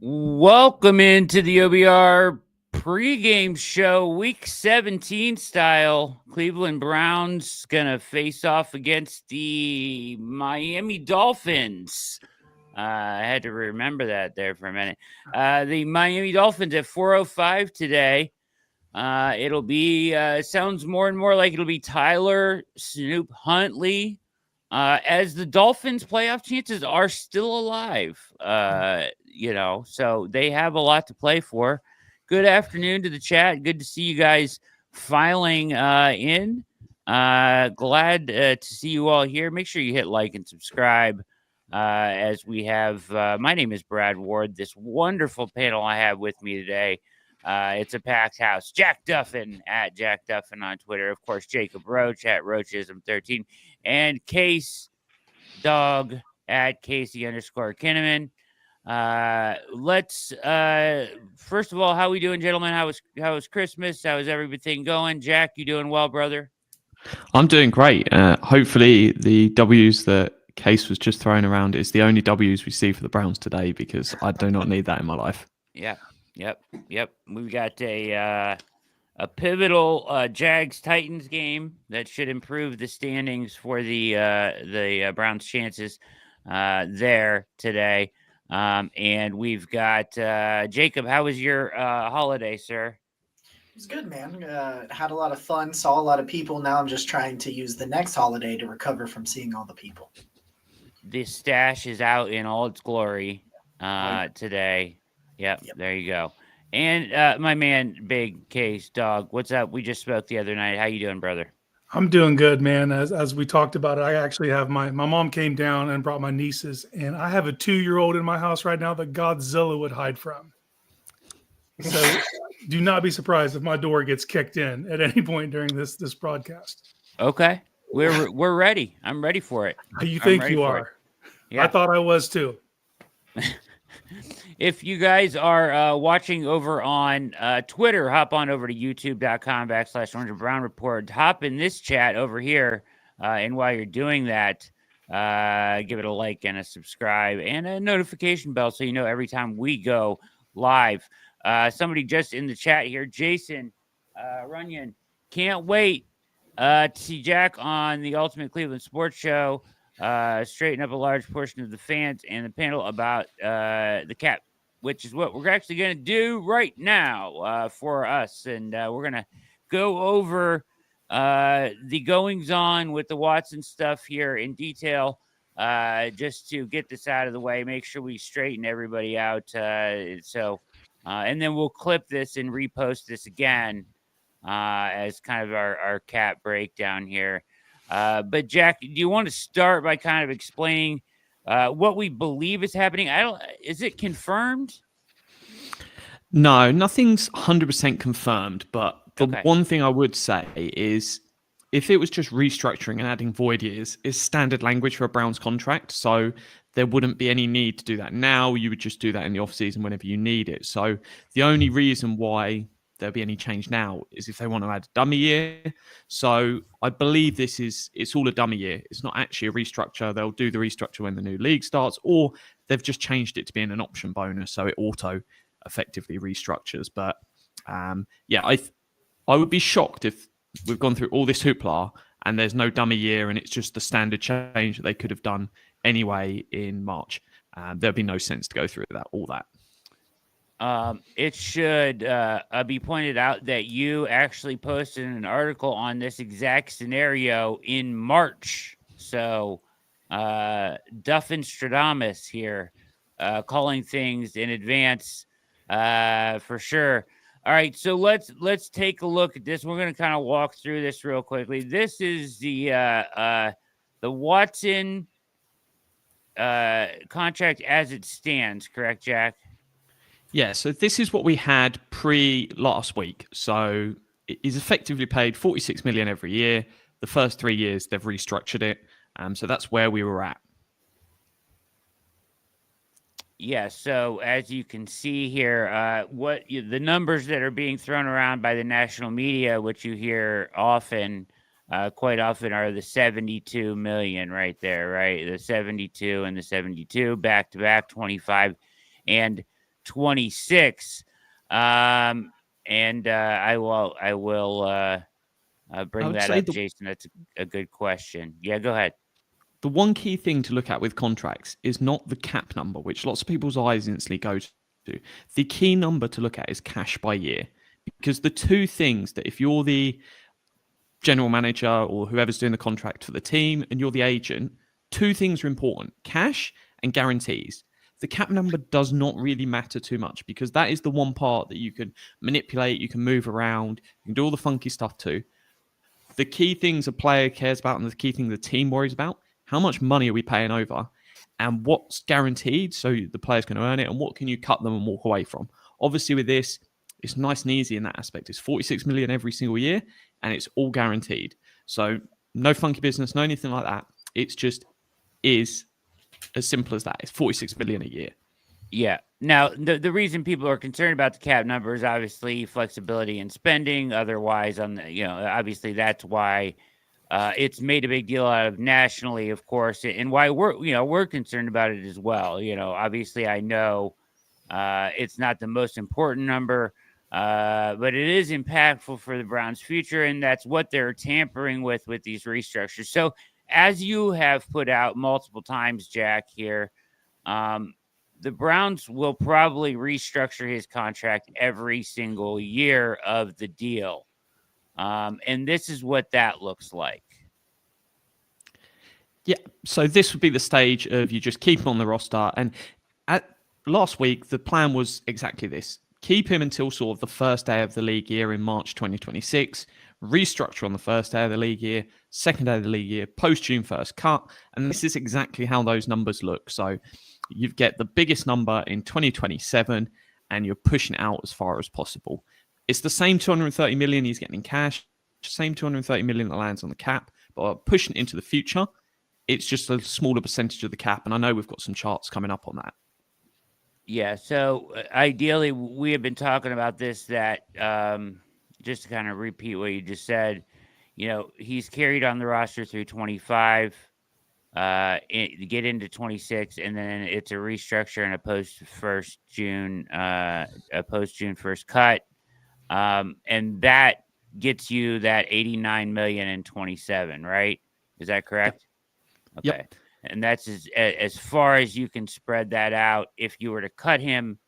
Welcome into the OBR pregame show, week 17 style. Cleveland Browns gonna face off against the Miami Dolphins. I had to remember that there for a minute. The Miami Dolphins at 4:05 today. It'll be sounds more and more like it'll be Tyler Snoop Huntley. As the Dolphins' playoff chances are still alive, so they have a lot to play for. Good afternoon to the chat. Good to see you guys filing in. Glad to see you all here. Make sure you hit like and subscribe as we have. My name is Brad Ward. This wonderful panel I have with me today. It's a packed house. Jack Duffin at Jack Duffin on Twitter. Of course, Jacob Roach at Roachism13. And Case Dog at Casey_Kinnaman. Let's first of all, how we doing, gentlemen? How was Christmas? How is everything going? Jack, you doing well, brother? I'm doing great. Hopefully the W's that Case was just thrown around. It's the only W's we see for the Browns today because I do not need that in my life. Yep. We've got a pivotal Jags Titans game that should improve the standings for the Browns' chances there today. And we've got Jacob. How was your holiday, sir? It was good, man. Had a lot of fun, saw a lot of people. Now I'm just trying to use the next holiday to recover from seeing all the people. The stash is out in all its glory today. Yep, there you go. And my man, Big Case Dog, what's up? We just spoke the other night. How you doing, brother? I'm doing good, man. As we talked about it, I actually have my mom came down and brought my nieces, and I have a 2-year-old in my house right now that Godzilla would hide from. So do not be surprised if my door gets kicked in at any point during this broadcast. Okay, we're ready. I'm ready for it. You think you are? Yeah. I thought I was too. If you guys are watching over on Twitter, hop on over to youtube.com/Orange and Brown Report. Hop in this chat over here. And while you're doing that, give it a like and a subscribe and a notification bell so you know every time we go live. Somebody just in the chat here, Jason Runyon, can't wait to see Jack on the Ultimate Cleveland Sports Show. Straighten up a large portion of the fans and the panel about the cap, which is what we're actually going to do right now for us. And we're going to go over the goings on with the Watson stuff here in detail, just to get this out of the way, make sure we straighten everybody out. And then we'll clip this and repost this again as kind of our cap breakdown here. But Jack, do you want to start by kind of explaining what we believe is happening? Is it confirmed? No, nothing's 100% confirmed. But the one thing I would say is, if it was just restructuring and adding void years, is standard language for a Browns contract. So there wouldn't be any need to do that now. You would just do that in the offseason whenever you need it. So the only reason why there'll be any change now is if they want to add a dummy year. So I believe it's all a dummy year. It's not actually a restructure. They'll do the restructure when the new league starts, or they've just changed it to being an option bonus, so it auto effectively restructures. But I would be shocked if we've gone through all this hoopla and there's no dummy year and it's just the standard change that they could have done anyway in March. There'd be no sense to go through all that. It should be pointed out that you actually posted an article on this exact scenario in March. So Duffenstradamus here calling things in advance for sure. All right, so let's take a look at this. We're going to kind of walk through this real quickly. This is the Watson contract as it stands, correct, Jack? Yeah, so this is what we had last week. So he's effectively paid $46 million every year. The first 3 years, they've restructured it. So that's where we were at. Yeah, so as you can see here, the numbers that are being thrown around by the national media, which you hear quite often, are the 72 million right there, right? The 72 and the 72 back to back, 25 and 26. I will bring that up, Jason. That's a good question. Yeah, go ahead. The one key thing to look at with contracts is not the cap number, which lots of people's eyes instantly go to. The key number to look at is cash by year, because the two things that if you're the general manager or whoever's doing the contract for the team and you're the agent, two things are important: cash and guarantees. The cap number does not really matter too much because that is the one part that you can manipulate, you can move around, you can do all the funky stuff too. The key things a player cares about and the key thing the team worries about: how much money are we paying over and what's guaranteed so the player's going to earn it, and what can you cut them and walk away from. Obviously with this, it's nice and easy in that aspect. It's $46 million every single year and it's all guaranteed. So no funky business, no anything like that. It's just is as simple as that. It's $46 million a year. Yeah. Now, the reason people are concerned about the cap number is obviously flexibility in spending. Otherwise, obviously that's why it's made a big deal out of nationally, of course, and why we're concerned about it as well. Obviously, I know it's not the most important number, but it is impactful for the Browns' future, and that's what they're tampering with these restructures. So, as you have put out multiple times, Jack, here, the Browns will probably restructure his contract every single year of the deal. And this is what that looks like. Yeah, so this would be the stage of you just keep him on the roster. And last week, the plan was exactly this. Keep him until sort of the first day of the league year in March 2026, restructure on the first day of the league year, second day of the league year, post-June 1st cut. And this is exactly how those numbers look. So you get the biggest number in 2027, and you're pushing it out as far as possible. It's the same 230 million he's getting in cash, same 230 million that lands on the cap, but pushing it into the future, it's just a smaller percentage of the cap. And I know we've got some charts coming up on that. Yeah, so ideally, we have been talking about this, that just to kind of repeat what you just said, he's carried on the roster through 25, get into 26, and then it's a restructure and a post-June 1st cut. And that gets you that 89 million in 27, right? Is that correct? Yep. Okay. Yep. And that's as far as you can spread that out. If you were to cut him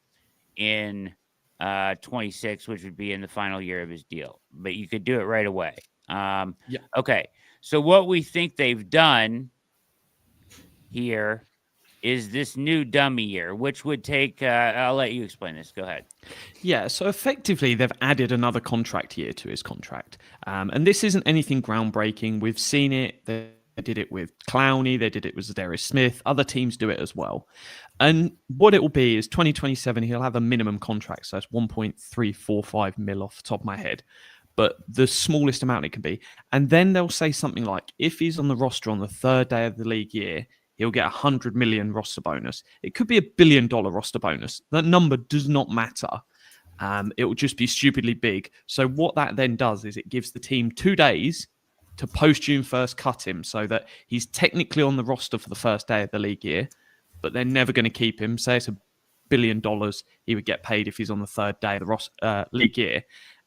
in 26, which would be in the final year of his deal, but you could do it right away. Yeah. Okay. So what we think they've done here is this new dummy year, which would take, I'll let you explain this. Go ahead. Yeah, so effectively, they've added another contract year to his contract. And this isn't anything groundbreaking. We've seen it. They did it with Clowney. They did it with Zadarius Smith. Other teams do it as well. And what it will be is 2027, he'll have a minimum contract. So that's 1.345 mil off the top of my head. But the smallest amount it can be. And then they'll say something like, if he's on the roster on the third day of the league year, he'll get 100 million roster bonus. It could be $1 billion roster bonus. That number does not matter. It will just be stupidly big. So what that then does is it gives the team 2 days to post-June 1st cut him so that he's technically on the roster for the first day of the league year, but they're never going to keep him. Say it's $1 billion he would get paid if he's on the third day of the league year.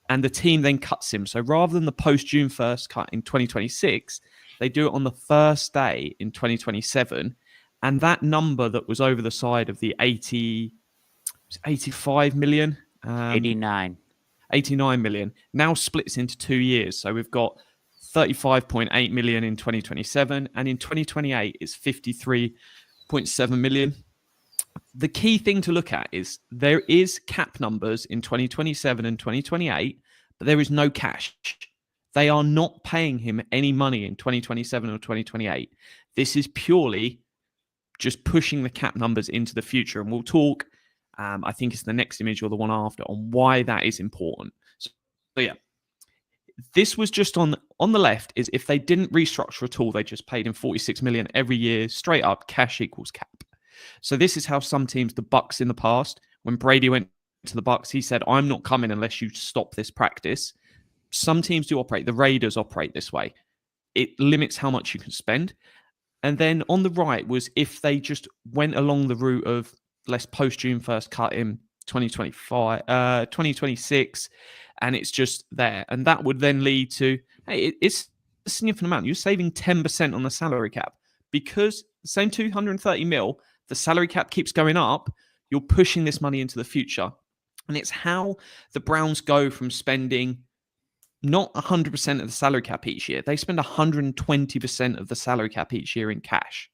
And the team then cuts him. So rather than the post-June 1st cut in 2026, they do it on the first day in 2027. And that number that was over the side of the 85 million? 89 million now splits into 2 years. So we've got 35.8 million in 2027. And in 2028, it's 53.7 million. The key thing to look at is there is cap numbers in 2027 and 2028, but there is no cash. They are not paying him any money in 2027 or 2028. This is purely just pushing the cap numbers into the future. And we'll talk, I think it's the next image or the one after, on why that is important. So yeah, this was just on the left is if they didn't restructure at all, they just paid him 46 million every year, straight up, cash equals cap. So this is how some teams, the Bucks in the past, when Brady went to the Bucks, he said, I'm not coming unless you stop this practice. Some teams do operate. The Raiders operate this way. It limits how much you can spend. And then on the right was if they just went along the route of let's post-June 1st cut him 2026, and it's just there. And that would then lead to, hey, it's a significant amount. You're saving 10% on the salary cap because the same 230 mil, the salary cap keeps going up. You're pushing this money into the future. And it's how the Browns go from spending not 100% of the salary cap each year. They spend 120% of the salary cap each year in cash.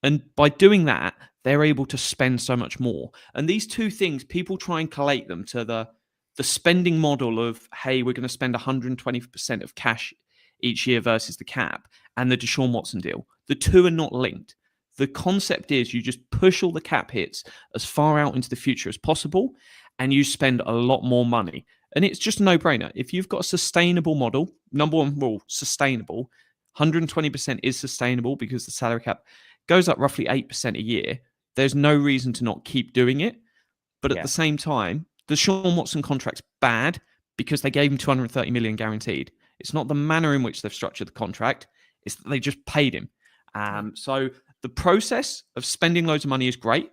And by doing that, they're able to spend so much more. And these two things, people try and collate them to the spending model of, hey, we're going to spend 120% of cash each year versus the cap, and the Deshaun Watson deal. The two are not linked. The concept is you just push all the cap hits as far out into the future as possible, and you spend a lot more money. And it's just a no-brainer. If you've got a sustainable model, number one rule, sustainable, 120% is sustainable because the salary cap goes up roughly 8% a year. There's no reason to not keep doing it. But at the same time, the Deshaun Watson contract's bad because they gave him 230 million guaranteed. It's not the manner in which they've structured the contract. It's that they just paid him. So the process of spending loads of money is great.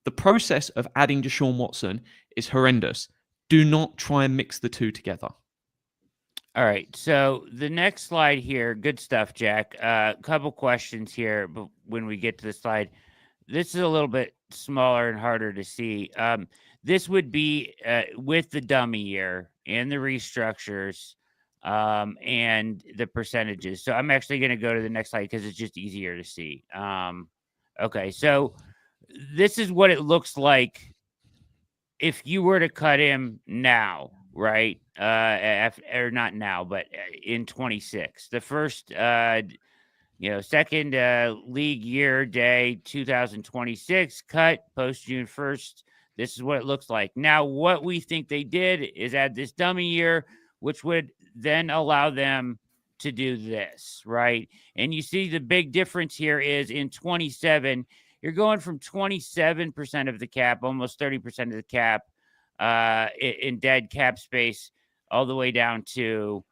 The process of adding Deshaun Watson is horrendous. Do not try and mix the two together. All right. So the next slide here, good stuff, Jack. Couple questions here, but when we get to the slide, this is a little bit smaller and harder to see. This would be with the dummy year and the restructures and the percentages. So I'm actually going to go to the next slide because it's just easier to see. Okay. So this is what it looks like if you were to cut him now, right? Or not now, but in 26. The first, second league year day, 2026 cut post June 1st. This is what it looks like. Now, what we think they did is add this dummy year, which would then allow them to do this, right? And you see the big difference here is in 27, you're going from 27% of the cap, almost 30% of the cap in dead cap space, all the way down to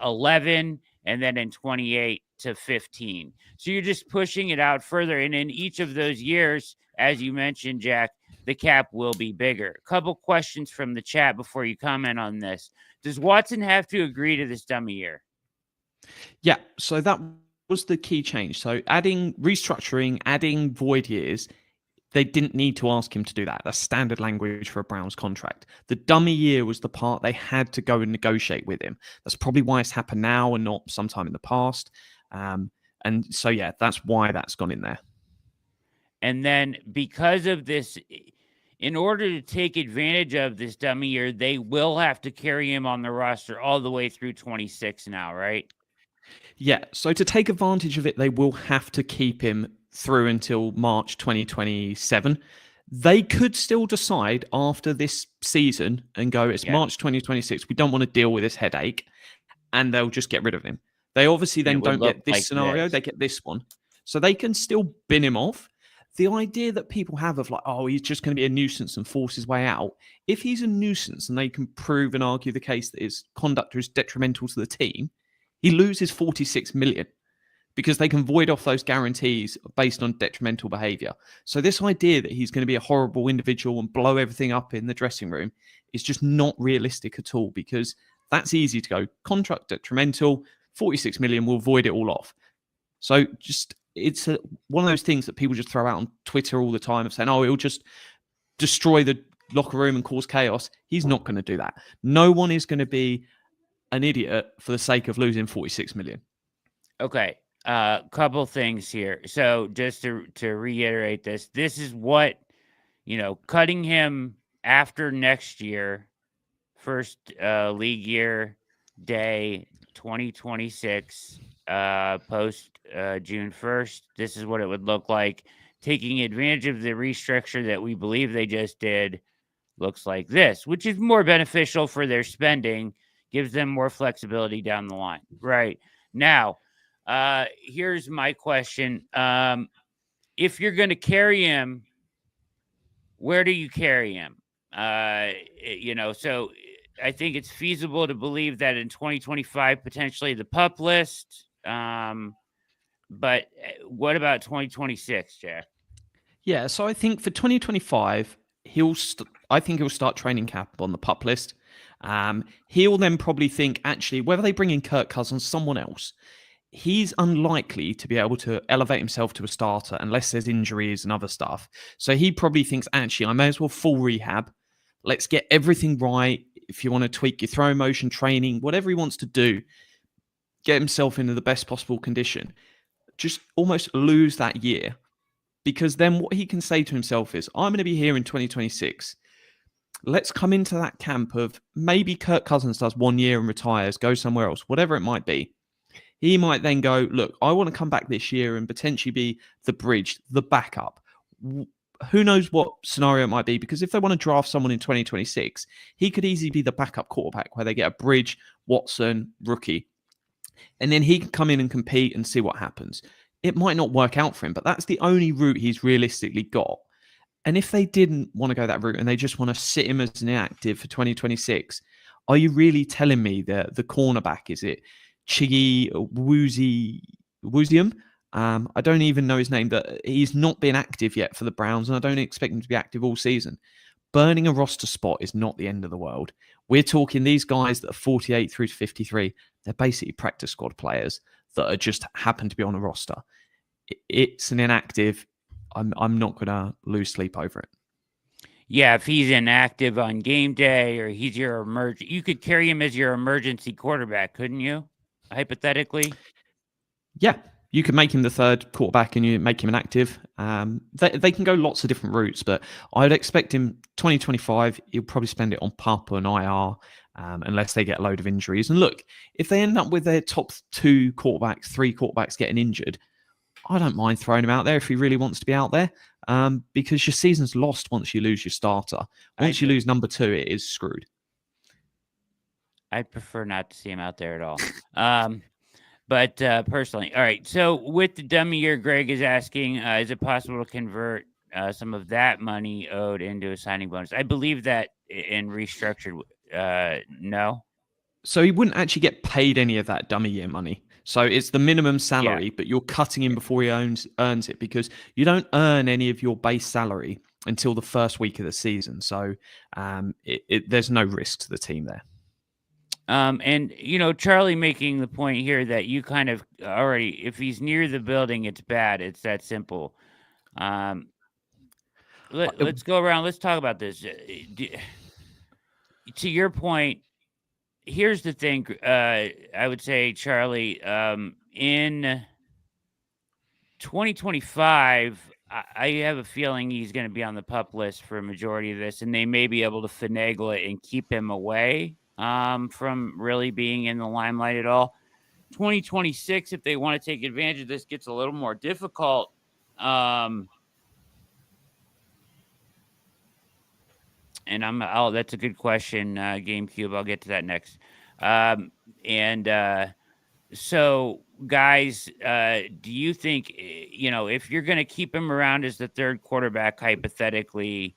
11, and then in 28 to 15. So you're just pushing it out further. And in each of those years, as you mentioned, Jack, the cap will be bigger. A couple questions from the chat before you comment on this. Does Watson have to agree to this dummy year? Yeah, so that was the key change. So restructuring, adding void years, they didn't need to ask him to do that. That's standard language for a Browns contract. The dummy year was the part they had to go and negotiate with him. That's probably why it's happened now and not sometime in the past. And so, yeah, that's why that's gone in there. And then because of this, in order to take advantage of this dummy year, they will have to carry him on the roster all the way through 26 now, right? Yeah, so to take advantage of it, they will have to keep him through until March 2027. They could still decide after this season and go, it's March 2026, we don't want to deal with this headache, and they'll just get rid of him. They obviously then don't get this scenario, they get this one. So they can still bin him off. The idea that people have of like, oh, he's just going to be a nuisance and force his way out. If he's a nuisance and they can prove and argue the case that his conduct is detrimental to the team, he loses 46 million because they can void off those guarantees based on detrimental behavior. So this idea that he's going to be a horrible individual and blow everything up in the dressing room is just not realistic at all, because that's easy to go. Contract detrimental, 46 million, will void it all off. So just it's one of those things that people just throw out on Twitter all the time of saying, oh, it'll just destroy the locker room and cause chaos. He's not going to do that. No one is going to be an idiot for the sake of losing 46 million. Okay. Couple things here. So just to reiterate this is what, cutting him after next year, first league year day 2026, post June 1st. This is what it would look like. Taking advantage of the restructure that we believe they just did looks like this, which is more beneficial for their spending, gives them more flexibility down the line. Right. Now, here's my question. If you're going to carry him, where do you carry him? So I think it's feasible to believe that in 2025, potentially the PUP list. But what about 2026, Jack? Yeah, so I think for 2025, he'll start training camp on the PUP list. He'll then probably think, actually, whether they bring in Kirk Cousins, someone else, he's unlikely to be able to elevate himself to a starter unless there's injuries and other stuff. So he probably thinks, actually, I may as well full rehab. Let's get everything right. If you want to tweak your throw motion training, whatever he wants to do, get himself into the best possible condition. Just almost lose that year. Because then what he can say to himself is, I'm going to be here in 2026. Let's come into that camp of maybe Kirk Cousins does 1 year and retires, goes somewhere else, whatever it might be. He might then go, look, I want to come back this year and potentially be the bridge, the backup. Who knows what scenario it might be? Because if they want to draft someone in 2026, he could easily be the backup quarterback where they get a bridge, Watson, rookie. And then he can come in and compete and see what happens. It might not work out for him, but that's the only route he's realistically got. And if they didn't want to go that route and they just want to sit him as an inactive for 2026, are you really telling me that the cornerback, is it Chiggy Woozium. I don't even know his name, but he's not been active yet for the Browns, and I don't expect him to be active all season. Burning a roster spot is not the end of the world. We're talking these guys that are 48 through to 53. They're basically practice squad players that are just happen to be on a roster. It's an inactive. I'm not going to lose sleep over it. Yeah, if he's inactive on game day or he's your you could carry him as your emergency quarterback, couldn't you? Hypothetically. Yeah, you could make him the third quarterback and you make him inactive. They can go lots of different routes, but I'd expect him 2025. He'll probably spend it on PUP and IR unless they get a load of injuries. And look, if they end up with their top three quarterbacks getting injured, I don't mind throwing him out there if he really wants to be out there, because your season's lost once you lose your starter. Once you lose number 2, it is screwed. I'd prefer not to see him out there at all. But personally, all right. So with the dummy year, Greg is asking, is it possible to convert some of that money owed into a signing bonus? I believe that in restructured, no. So he wouldn't actually get paid any of that dummy year money. So it's the minimum salary, but you're cutting him before he earns it, because you don't earn any of your base salary until the first week of the season. So there's no risk to the team there. And, Charlie making the point here that you kind of already, if he's near the building, it's bad. It's that simple. Let's go around. Let's talk about this. To your point, here's the thing. I would say, Charlie, in 2025, I have a feeling he's going to be on the PUP list for a majority of this, and they may be able to finagle it and keep him away from really being in the limelight at all. 2026, if they want to take advantage of this, gets a little more difficult. And that's a good question, GameCube. I'll get to that next. So, guys, do you think, if you're going to keep him around as the third quarterback, hypothetically,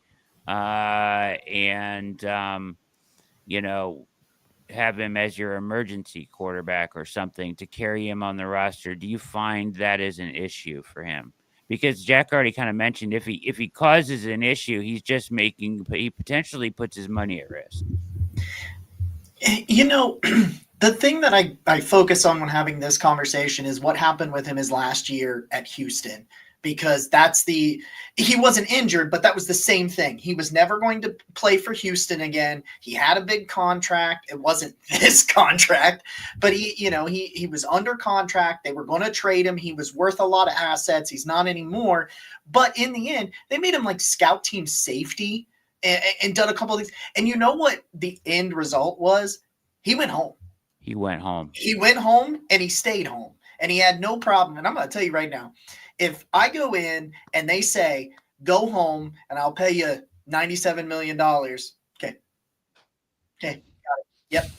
have him as your emergency quarterback or something to carry him on the roster, do you find that is an issue for him? Because Jack already kind of mentioned if he causes an issue, he potentially puts his money at risk. The thing that I focus on when having this conversation is what happened with him his last year at Houston, because he wasn't injured, but that was the same thing. He was never going to play for Houston again. He had a big contract. It wasn't this contract, but he was under contract. They were going to trade him. He was worth a lot of assets. He's not anymore. But in the end, they made him like scout team safety and done a couple of things. And you know what the end result was? He went home. He went home and he stayed home, and he had no problem. And I'm going to tell you right now, if I go in and they say, go home and I'll pay you $97 million. Okay. Got it. Yep.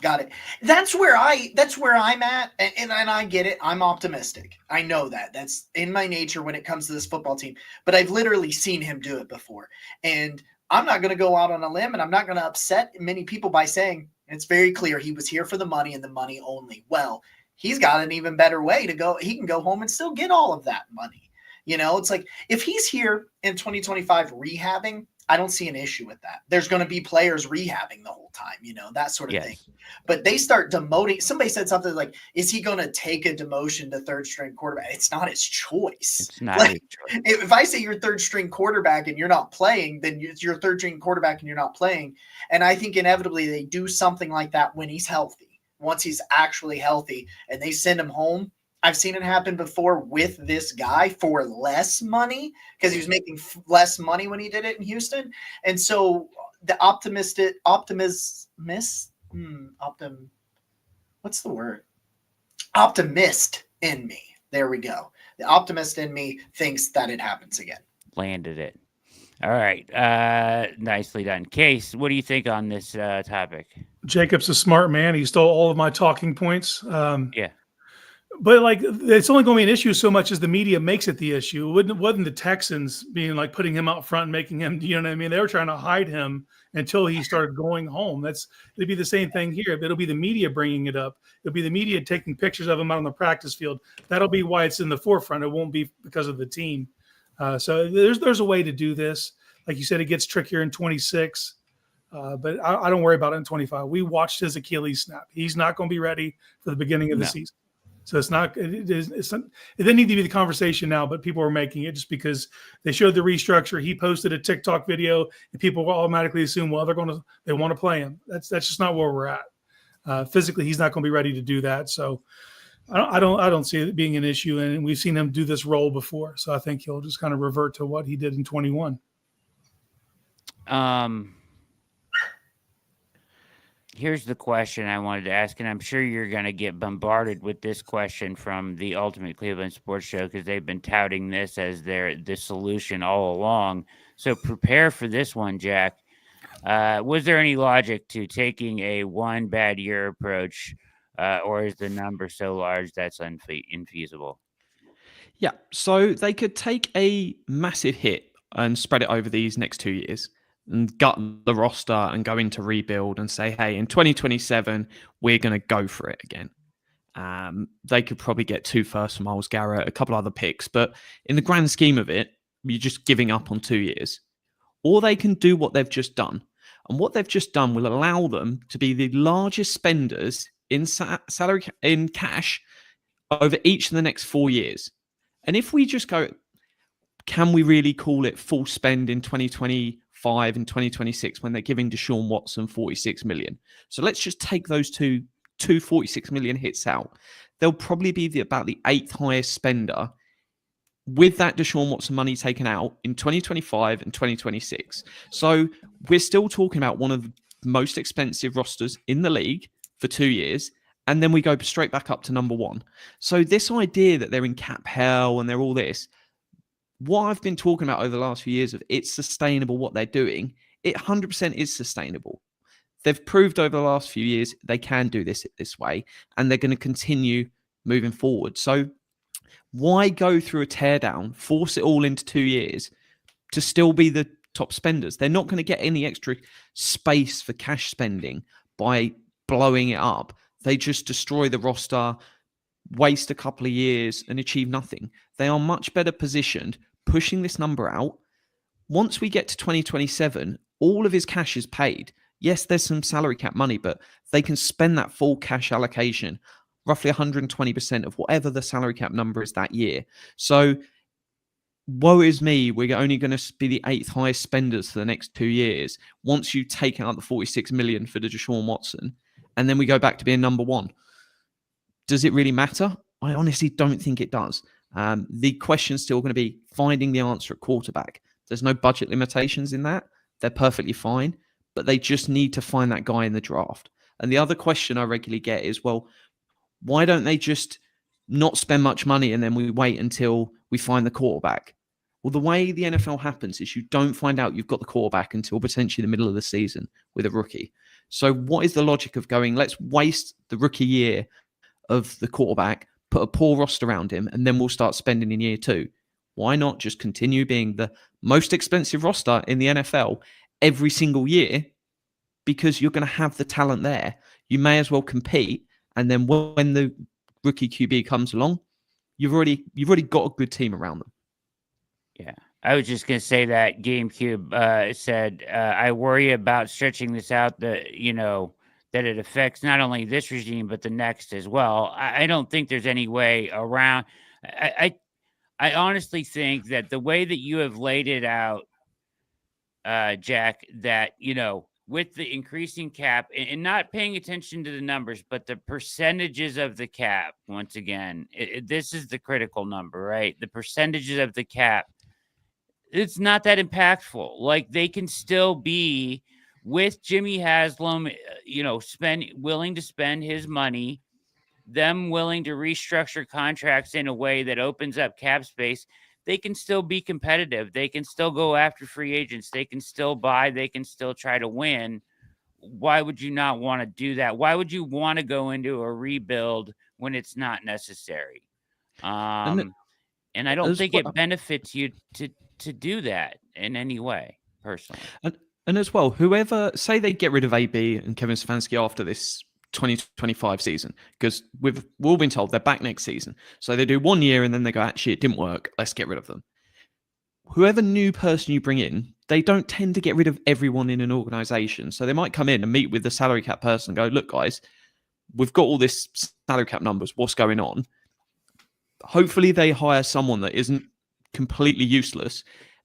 Got it. That's where I'm at. And I get it. I'm optimistic. I know that. That's in my nature when it comes to this football team, but I've literally seen him do it before. And I'm not going to go out on a limb, and I'm not going to upset many people by saying it's very clear he was here for the money and the money only. Well, he's got an even better way to go. He can go home and still get all of that money. It's like if he's here in 2025 rehabbing, I don't see an issue with that. There's going to be players rehabbing the whole time, that sort of thing. But they start demoting. Somebody said something like, is he going to take a demotion to third string quarterback? It's not his choice. It's not his choice. If I say you're third string quarterback and you're not playing, then you're third string quarterback and you're not playing. And I think inevitably they do something like that when he's healthy, once he's actually healthy, and they send him home. I've seen it happen before with this guy for less money because he was making less money when he did it in Houston. And so the optimist in me. There we go. The optimist in me thinks that it happens again. Landed it. All right. Nicely done. Case, what do you think on this topic? Jacob's a smart man. He stole all of my talking points. Yeah. But like, it's only going to be an issue so much as the media makes it the issue. It wasn't the Texans being like putting him out front and making him, you know what I mean? They were trying to hide him until he started going home. It'd be the same thing here. But it'll be the media bringing it up. It'll be the media taking pictures of him out on the practice field. That'll be why it's in the forefront. It won't be because of the team. So there's a way to do this. Like you said, it gets trickier in 26. But I don't worry about it in 25. We watched his Achilles snap. He's not going to be ready for the beginning of the season. So it's not. It didn't need to be the conversation now, but people were making it just because they showed the restructure. He posted a TikTok video, and people will automatically assume, well, they want to play him. That's just not where we're at. Physically, he's not going to be ready to do that. So I don't see it being an issue, and we've seen him do this role before. So I think he'll just kind of revert to what he did in 21. Here's the question I wanted to ask, and I'm sure you're going to get bombarded with this question from the Ultimate Cleveland Sports Show because they've been touting this as the solution all along. So prepare for this one, Jack. Was there any logic to taking a one bad year approach, or is the number so large that's infeasible? Yeah, so they could take a massive hit and spread it over these next 2 years and gut the roster and go into rebuild and say, hey, in 2027, we're going to go for it again. They could probably get 2 firsts from Myles Garrett, a couple other picks, but in the grand scheme of it, you're just giving up on 2 years. Or they can do what they've just done. And what they've just done will allow them to be the largest spenders in salary in cash over each of the next 4 years. And if we just go, can we really call it full spend in 2025 and 2026 when they're giving Deshaun Watson $46 million? So let's just take those two $46 million hits out. They'll probably be about the 8th highest spender with that Deshaun Watson money taken out in 2025 and 2026. So we're still talking about one of the most expensive rosters in the league for 2 years. And then we go straight back up to number 1. So this idea that they're in cap hell and they're all this, what I've been talking about over the last few years of it's sustainable what they're doing, it 100% is sustainable. They've proved over the last few years they can do this way, and they're going to continue moving forward. So why go through a teardown, force it all into 2 years to still be the top spenders? They're not going to get any extra space for cash spending by blowing it up. They just destroy the roster, waste a couple of years and achieve nothing. They are much better positioned pushing this number out. Once we get to 2027, all of his cash is paid. Yes, there's some salary cap money, but they can spend that full cash allocation, roughly 120% of whatever the salary cap number is that year. So woe is me, we're only going to be the 8th highest spenders for the next 2 years once you take out the $46 million for the Deshaun Watson, and then we go back to being number 1. Does it really matter? I honestly don't think it does. The question's still going to be finding the answer at quarterback. There's no budget limitations in that. They're perfectly fine, but they just need to find that guy in the draft. And the other question I regularly get is, well, why don't they just not spend much money and then we wait until we find the quarterback? Well, the way the NFL happens is you don't find out you've got the quarterback until potentially the middle of the season with a rookie. So what is the logic of going, let's waste the rookie year of the quarterback, put a poor roster around him, and then we'll start spending in year 2? Why not just continue being the most expensive roster in the NFL every single year? Because you're going to have the talent there. You may as well compete. And then when the rookie QB comes along, you've already got a good team around them. Yeah. I was just going to say that GameCube said, I worry about stretching this out, that it affects not only this regime, but the next as well. I don't think there's any way around. I honestly think that the way that you have laid it out, Jack, that, with the increasing cap and not paying attention to the numbers, but the percentages of the cap, once again, this is the critical number, right? The percentages of the cap, it's not that impactful. Like, they can still be with Jimmy Haslam, willing to spend his money, them willing to restructure contracts in a way that opens up cap space. They can still be competitive. They can still go after free agents. They can still buy. They can still try to win why would you not want to do that? Why would you want to go into a rebuild when it's not necessary? And And I don't as think well, it benefits you to do that in any way, personally. and as well, whoever say they get rid of AB and Kevin Stefanski after this 2025 season, because we've all been told they're back next season. So they do 1 year and then they go, actually, it didn't work. Let's get rid of them. Whoever new person you bring in, they don't tend to get rid of everyone in an organization. So they might come in and meet with the salary cap person and go, look, guys, we've got all this salary cap numbers. What's going on? Hopefully they hire someone that isn't completely useless.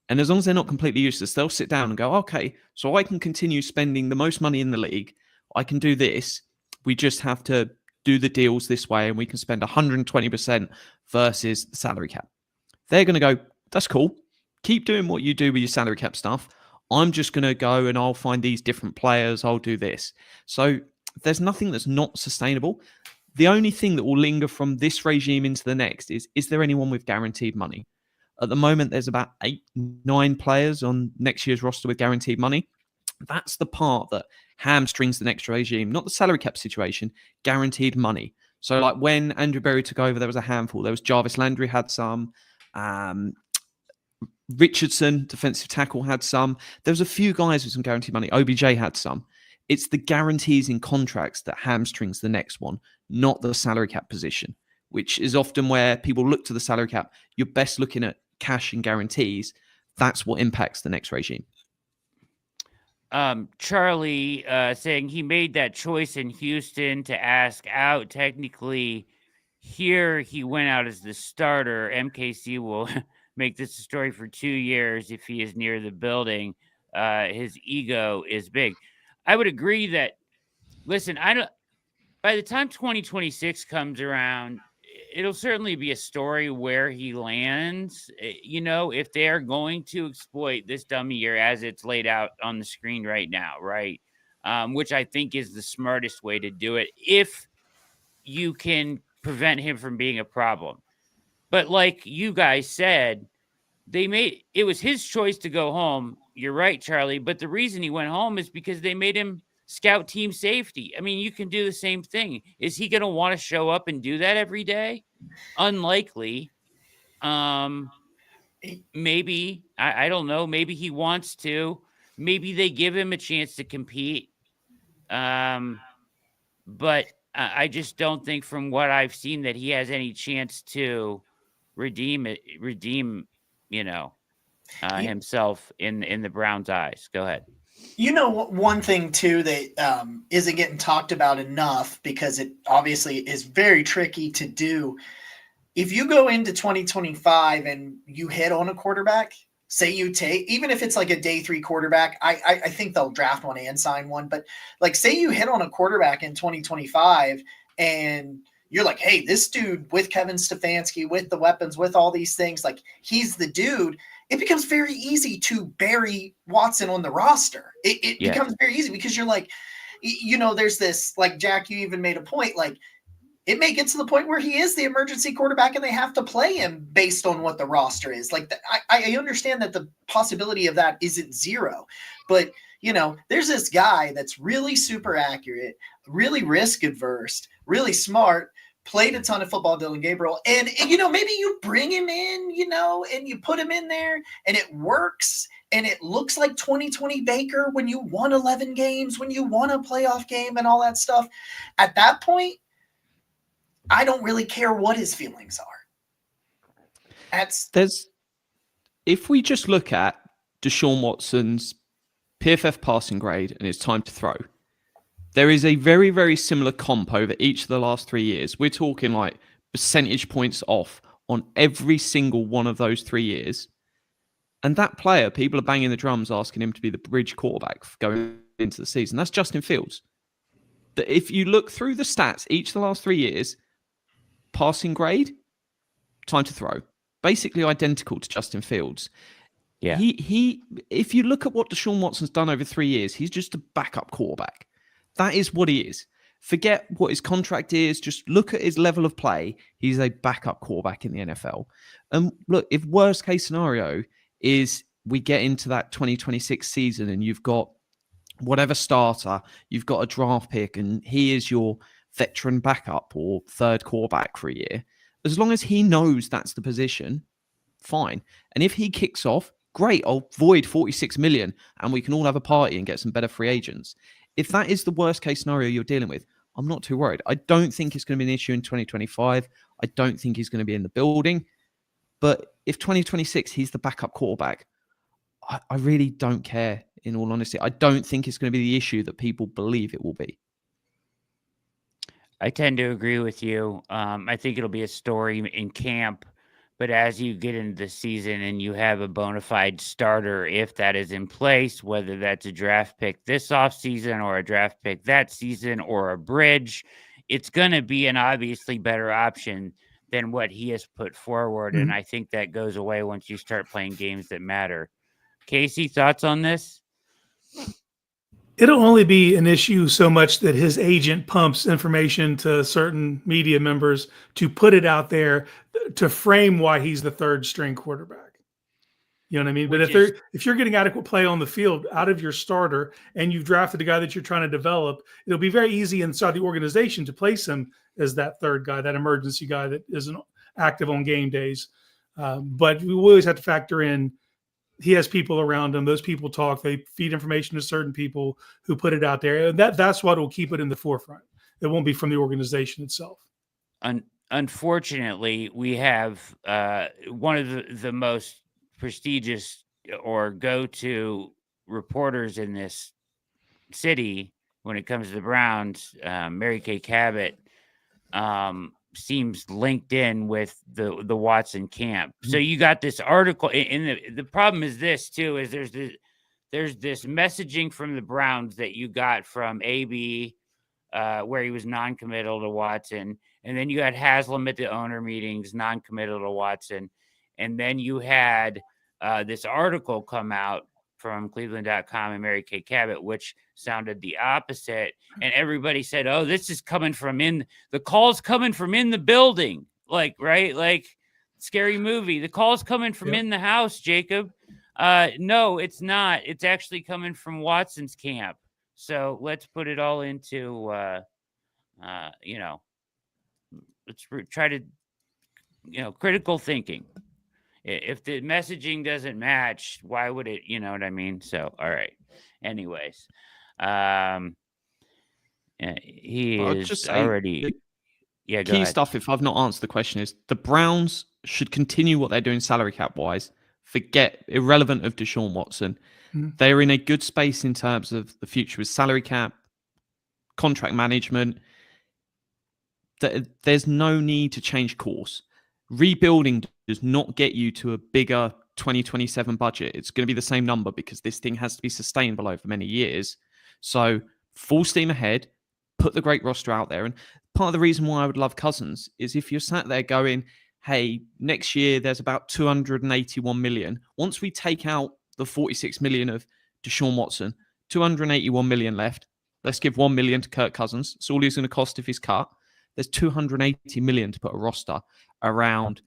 And as long as they're not completely useless, they'll sit down and go, okay, so I can continue spending the most money in the league. I can do this. We just have to do the deals this way and we can spend 120% versus the salary cap. They're going to go, that's cool. Keep doing what you do with your salary cap stuff. I'm just going to go and I'll find these different players. I'll do this. So there's nothing that's not sustainable. The only thing that will linger from this regime into the next is there anyone with guaranteed money? At the moment, there's about 8-9 players on next year's roster with guaranteed money. That's the part that hamstrings the next regime, not the salary cap situation, guaranteed money. So like when Andrew Berry took over, there was a handful. There was Jarvis Landry had some. Richardson, defensive tackle, had some. There was a few guys with some guaranteed money. OBJ had some. It's the guarantees in contracts that hamstrings the next one, not the salary cap position, which is often where people look to the salary cap. You're best looking at cash and guarantees. That's what impacts the next regime. Charlie saying he made that choice in Houston to ask out. Technically, here he went out as the starter. MKC will make this a story for 2 years if he is near the building. His ego is big. I would agree that, listen, by the time 2026 comes around, it'll certainly be a story where he lands. If they're going to exploit this dummy year as it's laid out on the screen right now, right? Which I think is the smartest way to do it if you can prevent him from being a problem. But like you guys said, it was his choice to go home. You're right, Charlie. But the reason he went home is because they made him scout team safety. I mean, you can do the same thing. Is he going to want to show up and do that every day? Unlikely. Maybe, I don't know. Maybe he wants to. Maybe they give him a chance to compete. But I just don't think from what I've seen that he has any chance to redeem himself in the Browns' eyes. Go ahead. One thing too that isn't getting talked about enough because it obviously is very tricky to do. If you go into 2025 and you hit on a quarterback, say you take, even if it's like a day 3 quarterback, I think they'll draft one and sign one. But like, say you hit on a quarterback in 2025 and you're like, hey, this dude with Kevin Stefanski, with the weapons, with all these things, like he's the dude. It becomes very easy to bury Watson on the roster. It becomes very easy because you're like, there's this, like Jack, you even made a point, like it may get to the point where he is the emergency quarterback and they have to play him based on what the roster is. Like I understand that the possibility of that isn't zero, but there's this guy that's really super accurate, really risk adverse, really smart, played a ton of football, Dylan Gabriel. And maybe you bring him in, and you put him in there and it works. And it looks like 2020 Baker when you won 11 games, when you won a playoff game and all that stuff. At that point, I don't really care what his feelings are. If we just look at Deshaun Watson's PFF passing grade and his time to throw, there is a very, very similar comp over each of the last 3 years. We're talking like percentage points off on every single one of those 3 years. And that player, people are banging the drums asking him to be the bridge quarterback going into the season. That's Justin Fields. If you look through the stats, each of the last 3 years, passing grade, time to throw, basically identical to Justin Fields. Yeah. He. If you look at what Deshaun Watson's done over 3 years, he's just a backup quarterback. That is what he is. Forget what his contract is. Just look at his level of play. He's a backup quarterback in the NFL. And look, if worst case scenario is we get into that 2026 season and you've got whatever starter, you've got a draft pick and he is your veteran backup or third quarterback for a year, as long as he knows that's the position, fine. And if he kicks off, great, I'll void 46 million and we can all have a party and get some better free agents. If that is the worst case scenario you're dealing with, I'm not too worried. I don't think it's going to be an issue in 2025. I don't think he's going to be in the building. But if 2026, he's the backup quarterback, I really don't care, in all honesty. I don't think it's going to be the issue that people believe it will be. I tend to agree with you. I think it'll be a story in camp, but as you get into the season and you have a bona fide starter, if that is in place, whether that's a draft pick this offseason or a draft pick that season or a bridge, it's going to be an obviously better option than what he has put forward. And I think that goes away once you start playing games that matter. Casey, thoughts on this? It'll only be an issue so much that his agent pumps information to certain media members to put it out there to frame why he's the third string quarterback. You know what I mean? But if you're getting adequate play on the field out of your starter and you've drafted a guy that you're trying to develop, it'll be very easy inside the organization to place him as that third guy, that emergency guy that isn't active on game days. But we always have to factor in he has people around him. Those people talk. They feed information to certain people who put it out there. And that's what will keep it in the forefront. It won't be from the organization itself. Unfortunately, we have one of the most prestigious or go-to reporters in this city when it comes to the Browns, Mary Kay Cabot, seems linked in with the Watson camp. So you got this article, and the problem is this too, is there's this messaging from the Browns that you got from AB, where he was non-committal to Watson, and then you had Haslam at the owner meetings, non-committal to Watson, and then you had this article come out from Cleveland.com and Mary Kay Cabot, which sounded the opposite. And everybody said, oh, this is coming from the call's coming from in the building. Like, right? Like Scary Movie. The call's coming from in the house, Jacob. No, it's not. It's actually coming from Watson's camp. So let's put it all into, let's try to, critical thinking. If the messaging doesn't match, why would it? You know what I mean? So, all right. Anyways, he is just already. Yeah, go key ahead. stuff, if I've not answered the question, is the Browns should continue what they're doing salary cap wise. Forget irrelevant of Deshaun Watson. They're in a good space in terms of the future with salary cap, contract management. There's no need to change course. Rebuilding does not get you to a bigger 2027 budget. It's going to be the same number because this thing has to be sustainable over many years. So full steam ahead, put the great roster out there. And part of the reason why I would love Cousins is if you're sat there going, hey, next year there's about 281 million. Once we take out the 46 million of Deshaun Watson, 281 million left. Let's give 1 million to Kirk Cousins. It's all he's going to cost if he's cut. There's 280 million to put a roster around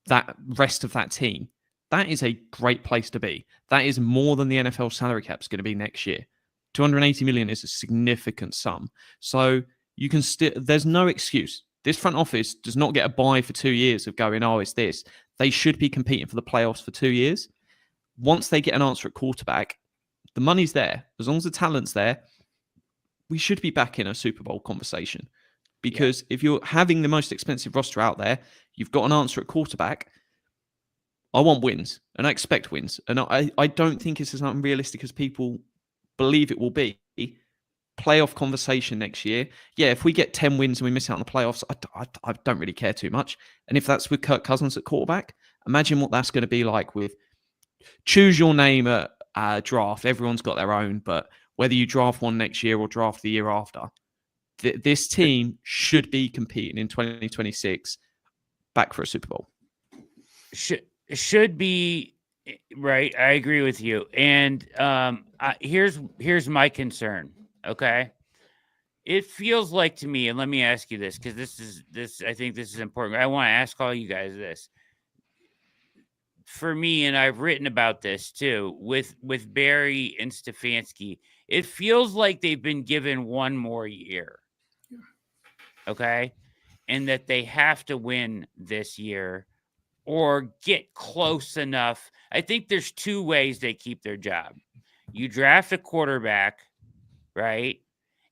that rest of that team. That is a great place to be. That is more than the NFL salary cap is going to be next year. 280 million is a significant sum. So you can there's no excuse. This front office does not get a buy for 2 years of going, oh, it's this. They should be competing for the playoffs for 2 years. Once they get an answer at quarterback, the money's there. As long as the talent's there, we should be back in a Super Bowl conversation. Because if you're having the most expensive roster out there, you've got an answer at quarterback. I want wins, and I expect wins. And I don't think it's as unrealistic as people believe it will be. Playoff conversation next year. Yeah, if we get 10 wins and we miss out on the playoffs, I don't really care too much. And if that's with Kirk Cousins at quarterback, imagine what that's going to be like with choose your name at draft. Everyone's got their own, but whether you draft one next year or draft the year after, this team should be competing in 2026 back for a Super Bowl. Should be right. I agree with you. And here's my concern. Okay. It feels like to me, and let me ask you this, because I think this is important. I want to ask all you guys this. For me, and I've written about this too, with Barry and Stefanski, It feels like they've been given one more year. Okay. And that they have to win this year or get close enough. I think there's two ways they keep their job. You draft a quarterback, right?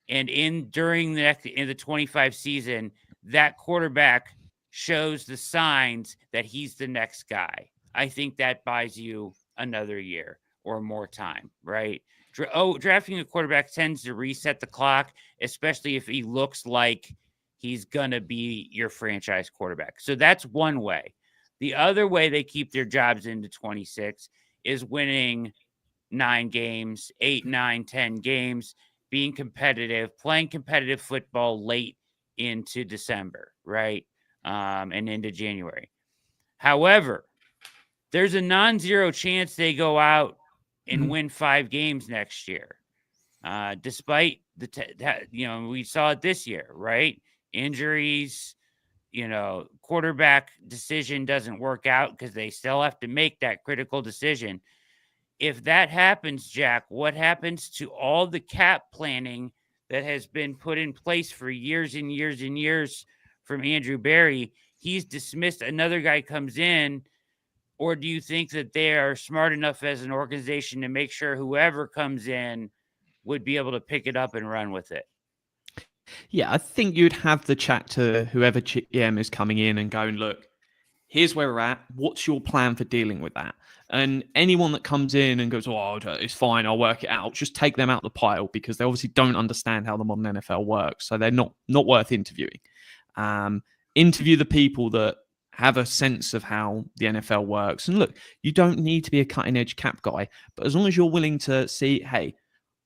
And during the 25 season, that quarterback shows the signs that he's the next guy. I think that buys you another year or more time, right? Drafting a quarterback tends to reset the clock, especially if he looks like he's going to be your franchise quarterback. So that's one way. The other way they keep their jobs into 26 is winning 9 games, 8, 9, 10 games, being competitive, playing competitive football late into December, right? And into January. However, there's a non-zero chance they go out and win 5 games next year. Despite we saw it this year, right? Injuries, quarterback decision doesn't work out because they still have to make that critical decision. If that happens, Jack, what happens to all the cap planning that has been put in place for years and years and years from Andrew Berry? He's dismissed. Another guy comes in. Or do you think that they are smart enough as an organization to make sure whoever comes in would be able to pick it up and run with it? Yeah, I think you'd have the chat to whoever GM is coming in and going, look, here's where we're at. What's your plan for dealing with that? And anyone that comes in and goes, oh, it's fine, I'll work it out, just take them out the pile because they obviously don't understand how the modern NFL works. So they're not worth interviewing. Interview the people that have a sense of how the NFL works. And look, you don't need to be a cutting edge cap guy, but as long as you're willing to see, hey,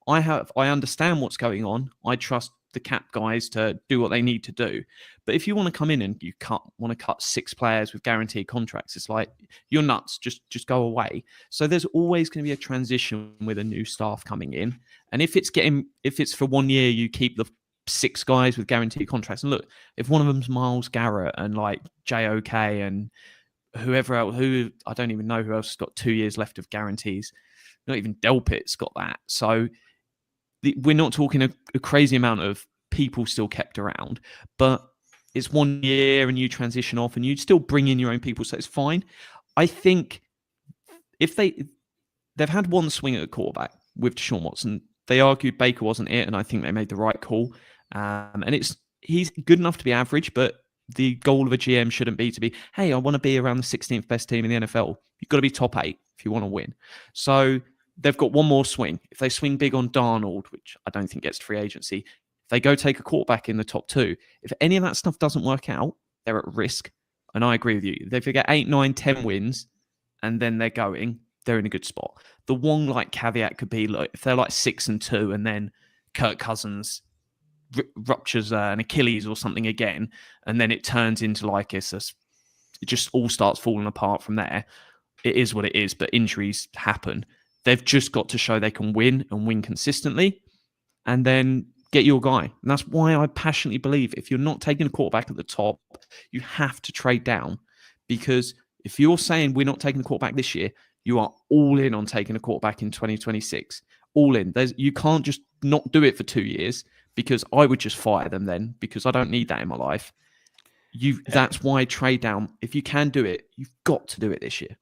I understand what's going on. I trust the cap guys to do what they need to do. But if you want to come in and you want to cut 6 players with guaranteed contracts, it's like, you're nuts. Just go away. So there's always going to be a transition with a new staff coming in. And if it's for 1 year, you keep the 6 guys with guaranteed contracts. And look, if one of them's Myles Garrett and like JOK and whoever else, who I don't even know who else has got 2 years left of guarantees, not even Delpit's got that. So we're not talking a crazy amount of people still kept around, but it's 1 year and you transition off and you still bring in your own people. So it's fine. I think if they've had one swing at a quarterback with Deshaun Watson, they argued Baker wasn't it. And I think they made the right call. And he's good enough to be average, but the goal of a GM shouldn't be to be, hey, I want to be around the 16th best team in the NFL. You've got to be top 8 if you want to win. So they've got one more swing. If they swing big on Darnold, which I don't think gets to free agency, if they go take a quarterback in the top 2, if any of that stuff doesn't work out, they're at risk. And I agree with you. If they get 8, 9, 10 wins and then they're in a good spot. The one caveat could be like if they're 6-2 and then Kirk Cousins ruptures an Achilles or something again, and then it turns into it just all starts falling apart from there. It is what it is, but injuries happen. They've just got to show they can win and win consistently and then get your guy. And that's why I passionately believe if you're not taking a quarterback at the top, you have to trade down. Because if you're saying we're not taking a quarterback this year, you are all in on taking a quarterback in 2026. All in. You can't just not do it for 2 years because I would just fire them then because I don't need that in my life. That's why trade down. If you can do it, you've got to do it this year.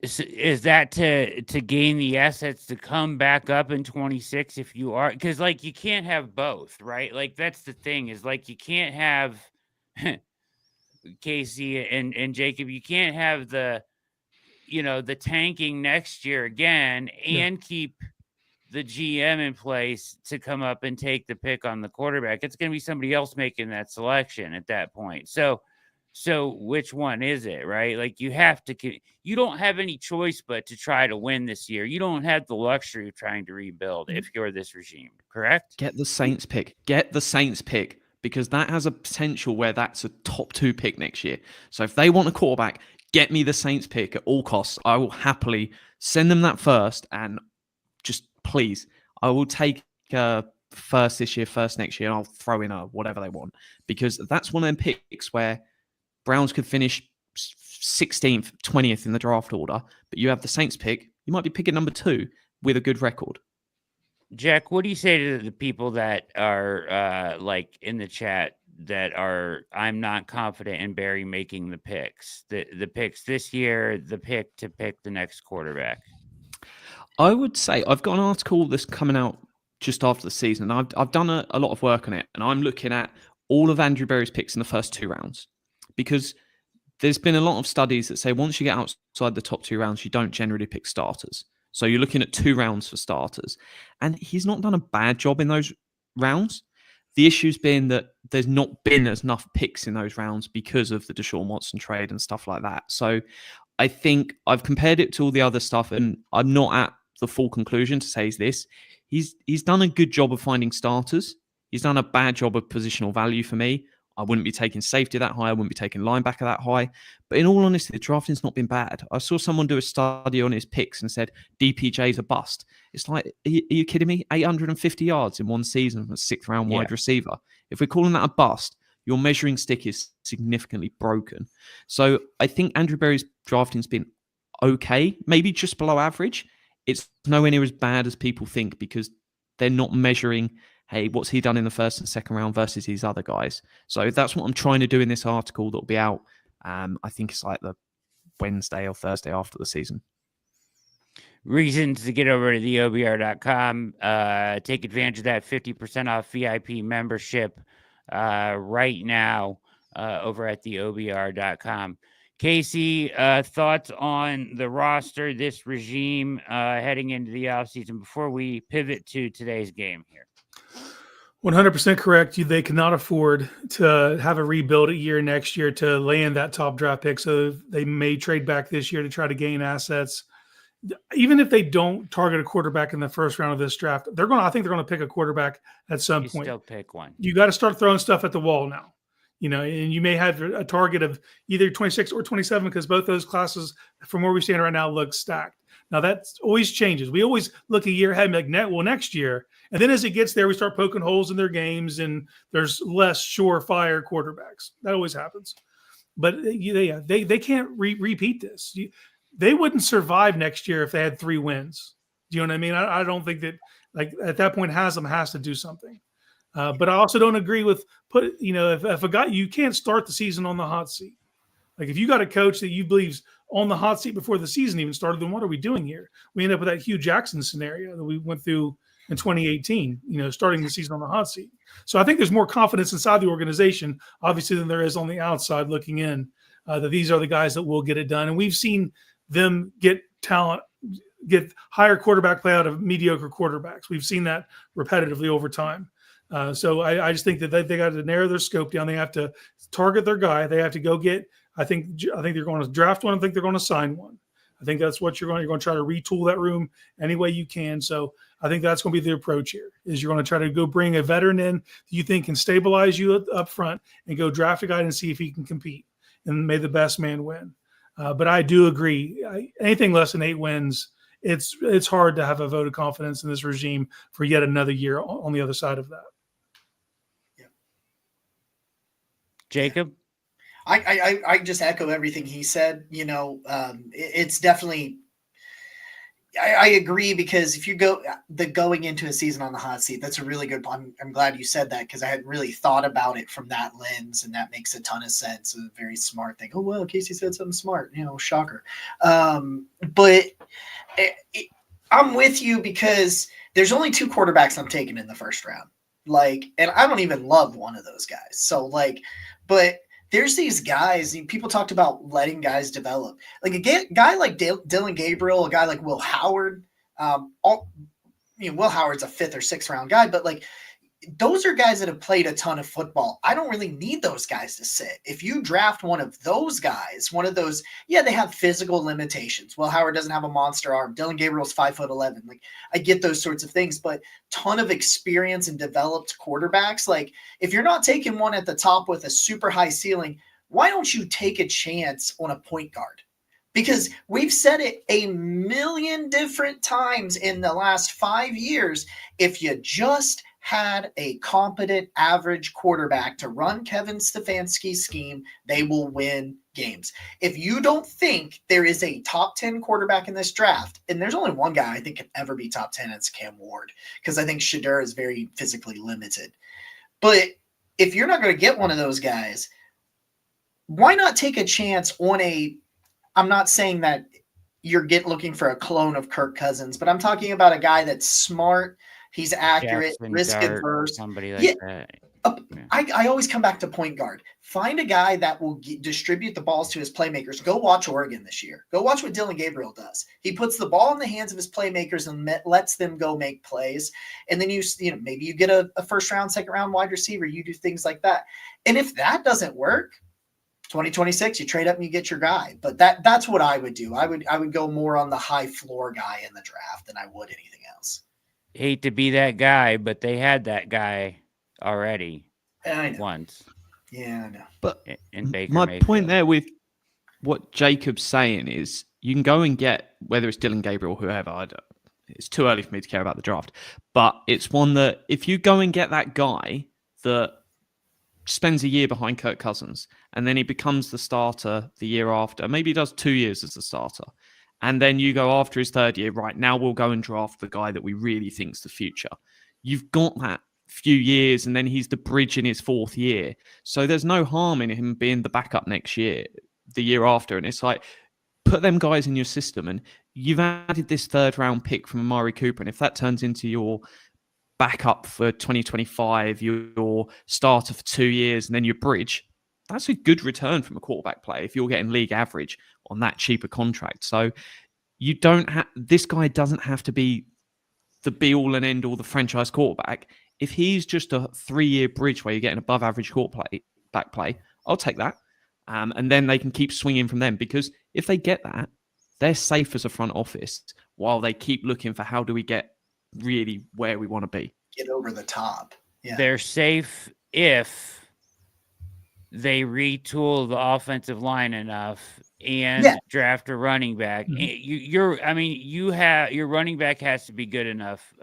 Is that to gain the assets to come back up in 26 if you are, because you can't have both, right? That's the thing is you can't have Casey and Jacob, you can't have the tanking next year again and keep the GM in place to come up and take the pick on the quarterback. It's going to be somebody else making that selection at that point. So which one is it, right? You don't have any choice but to try to win this year. You don't have the luxury of trying to rebuild if you're this regime, correct? Get the Saints pick. Because that has a potential where that's a top 2 pick next year. So if they want a quarterback, get me the Saints pick at all costs. I will happily send them that first and just please, I will take first this year, first next year, and I'll throw in whatever they want. Because that's one of them picks where Browns could finish 16th, 20th in the draft order, but you have the Saints pick. You might be picking number 2 with a good record. Jack, what do you say to the people that are like in the chat that are I'm not confident in Barry making the picks, the picks this year, the pick to pick the next quarterback? I would say I've got an article that's coming out just after the season. And I've done a lot of work on it, and I'm looking at all of Andrew Berry's picks in the first 2 rounds, because there's been a lot of studies that say once you get outside the top 2 rounds, you don't generally pick starters. So you're looking at 2 rounds for starters. And he's not done a bad job in those rounds. The issue's been that there's not been enough picks in those rounds because of the Deshaun Watson trade and stuff like that. So I think I've compared it to all the other stuff, and I'm not at the full conclusion to say is this. He's done a good job of finding starters. He's done a bad job of positional value for me. I wouldn't be taking safety that high. I wouldn't be taking linebacker that high. But in all honesty, the drafting's not been bad. I saw someone do a study on his picks and said DPJ's a bust. It's like, are you kidding me? 850 yards in one season from a 6th round wide receiver. If we're calling that a bust, your measuring stick is significantly broken. So I think Andrew Berry's drafting's been okay, maybe just below average. It's nowhere near as bad as people think, because they're not measuring, hey, what's he done in the 1st and 2nd round versus these other guys. So that's what I'm trying to do in this article that'll be out. I think it's like the Wednesday or Thursday after the season. Reasons to get over to the OBR.com. Take advantage of that 50% off VIP membership right now over at the OBR.com. Casey, thoughts on the roster, this regime heading into the offseason before we pivot to today's game here? 100% correct. They cannot afford to have a rebuild a year next year to land that top draft pick. So they may trade back this year to try to gain assets. Even if they don't target a quarterback in the 1st round of this draft, I think they're going to pick a quarterback at some point. Still pick one. You got to start throwing stuff at the wall now. And you may have a target of either 26 or 27, because both those classes, from where we stand right now, look stacked. Now, that always changes. We always look a year ahead and be like, next year. And then as it gets there, we start poking holes in their games, and there's less surefire quarterbacks. That always happens. But they can't repeat this. They wouldn't survive next year if they had 3 wins. Do you know what I mean? I don't think that, like, at that point, Haslam has to do something. But I also don't agree with if a guy, you can't start the season on the hot seat. Like, if you got a coach that you believe's on the hot seat before the season even started, then what are we doing here? We end up with that Hugh Jackson scenario that we went through in 2018, starting the season on the hot seat. So I think there's more confidence inside the organization, obviously, than there is on the outside looking in, that these are the guys that will get it done. And we've seen them get talent, get higher quarterback play out of mediocre quarterbacks. We've seen that repetitively over time. So I just think that they got to narrow their scope down. They have to target their guy. They have to go get. I think they're going to draft one. I think they're going to sign one. I think that's what you're going to try to retool that room any way you can. So I think that's going to be the approach here. Is you're going to try to go bring a veteran in that you think can stabilize you up front, and go draft a guy and see if he can compete, and may the best man win. But I do agree. Anything less than 8 wins, it's hard to have a vote of confidence in this regime for yet another year on the other side of that. Jacob? I just echo everything he said. It's definitely I agree, because if you going into a season on the hot seat, that's a really good point. I'm glad you said that, because I hadn't really thought about it from that lens, and that makes a ton of sense. A very smart thing. Oh, well, Casey said something smart, shocker. But I'm with you, because there's only 2 quarterbacks I'm taking in the 1st round. And I don't even love one of those guys. So but there's these guys, people talked about letting guys develop. Like a guy like Dylan Gabriel, a guy like Will Howard. Will Howard's a 5th or 6th round guy, but those are guys that have played a ton of football. I don't really need those guys to sit. If you draft one of those guys, one of those, they have physical limitations. Will Howard doesn't have a monster arm. Dylan Gabriel's 5'11". I get those sorts of things, but ton of experience and developed quarterbacks. If you're not taking one at the top with a super high ceiling, why don't you take a chance on a point guard? Because we've said it a million different times in the last 5 years. If you just had a competent, average quarterback to run Kevin Stefanski's scheme, they will win games. If you don't think there is a top 10 quarterback in this draft, and there's only one guy I think can ever be top 10, it's Cam Ward, because I think Shedeur is very physically limited. But if you're not going to get one of those guys, why not take a chance on I'm not saying that you're looking for a clone of Kirk Cousins, but I'm talking about a guy that's smart, he's accurate, risk adverse. Somebody like that. I always come back to point guard. Find a guy that will distribute the balls to his playmakers. Go watch Oregon this year. Go watch what Dylan Gabriel does. He puts the ball in the hands of his playmakers and lets them go make plays. And then maybe you get a first round, second round wide receiver. You do things like that. And if that doesn't work, 2026, you trade up and you get your guy. But that's what I would do. I would go more on the high floor guy in the draft than I would anything else. Hate to be that guy, but they had that guy already once. Yeah, I know. But in Baker my Mayfield. point there with what Jacob's saying is you can go and get, whether it's Dylan Gabriel or whoever, it's too early for me to care about the draft, but it's one that if you go and get that guy that spends a year behind Kirk Cousins and then he becomes the starter the year after, maybe he does 2 years as a starter, and then you go after his third year, right, now we'll go and draft the guy that we really think's the future. You've got that few years, and then he's the bridge in his fourth year. So there's no harm in him being the backup next year, the year after. And it's like, put them guys in your system, and you've added this third round pick from Amari Cooper. And if that turns into your backup for 2025, your starter for 2 years, and then your bridge, that's a good return from a quarterback play if you're getting league average on that cheaper contract. So you don't have, this guy doesn't have to be the be all and end all, the franchise quarterback. If he's just a 3-year bridge where you're getting above average quarterback play, I'll take that. And then they can keep swinging from them, because if they get that, they're safe as a front office while they keep looking for how do we get really where we want to be. Get over the top. Yeah. They're safe if they retool the offensive line enough and draft a running back. Mm-hmm. Your running back has to be good enough.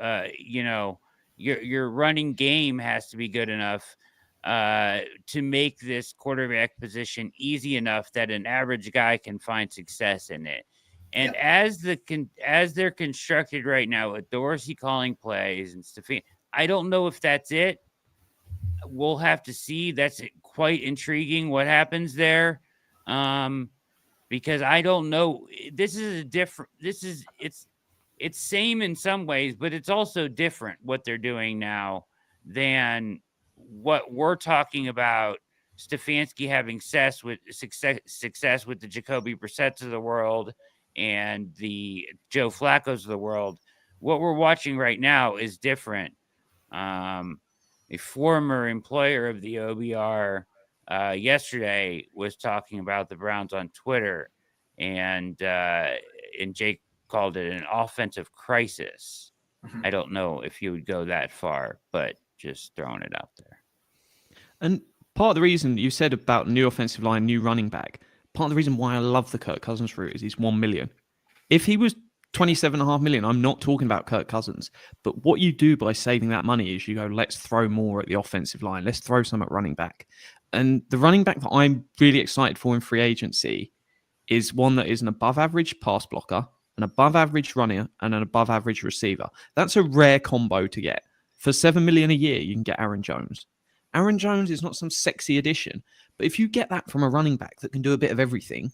Your running game has to be good enough to make this quarterback position easy enough that an average guy can find success in it. And as they're constructed right now with Dorsey calling plays and stuff, I don't know if that's it. We'll have to see. That's quite intriguing what happens there. Because I don't know. It's same in some ways, but it's also different what they're doing now than what we're talking about. Stefanski having success with the Jacoby Brissetts of the world and the Joe Flacco's of the world. What we're watching right now is different. A former employer of the OBR yesterday was talking about the Browns on Twitter, and Jake called it an offensive crisis. Mm-hmm. I don't know if you would go that far, but just throwing it out there. And part of the reason you said about new offensive line, new running back, part of the reason why I love the Kirk Cousins route is he's $1 million. If he was $27.5 million, I'm not talking about Kirk Cousins, but what you do by saving that money is you go, let's throw more at the offensive line. Let's throw some at running back. And the running back that I'm really excited for in free agency is one that is an above average pass blocker, an above average runner, and an above average receiver. That's a rare combo to get. For $7 million a year, you can get Aaron Jones. Aaron Jones is not some sexy addition, but if you get that from a running back that can do a bit of everything,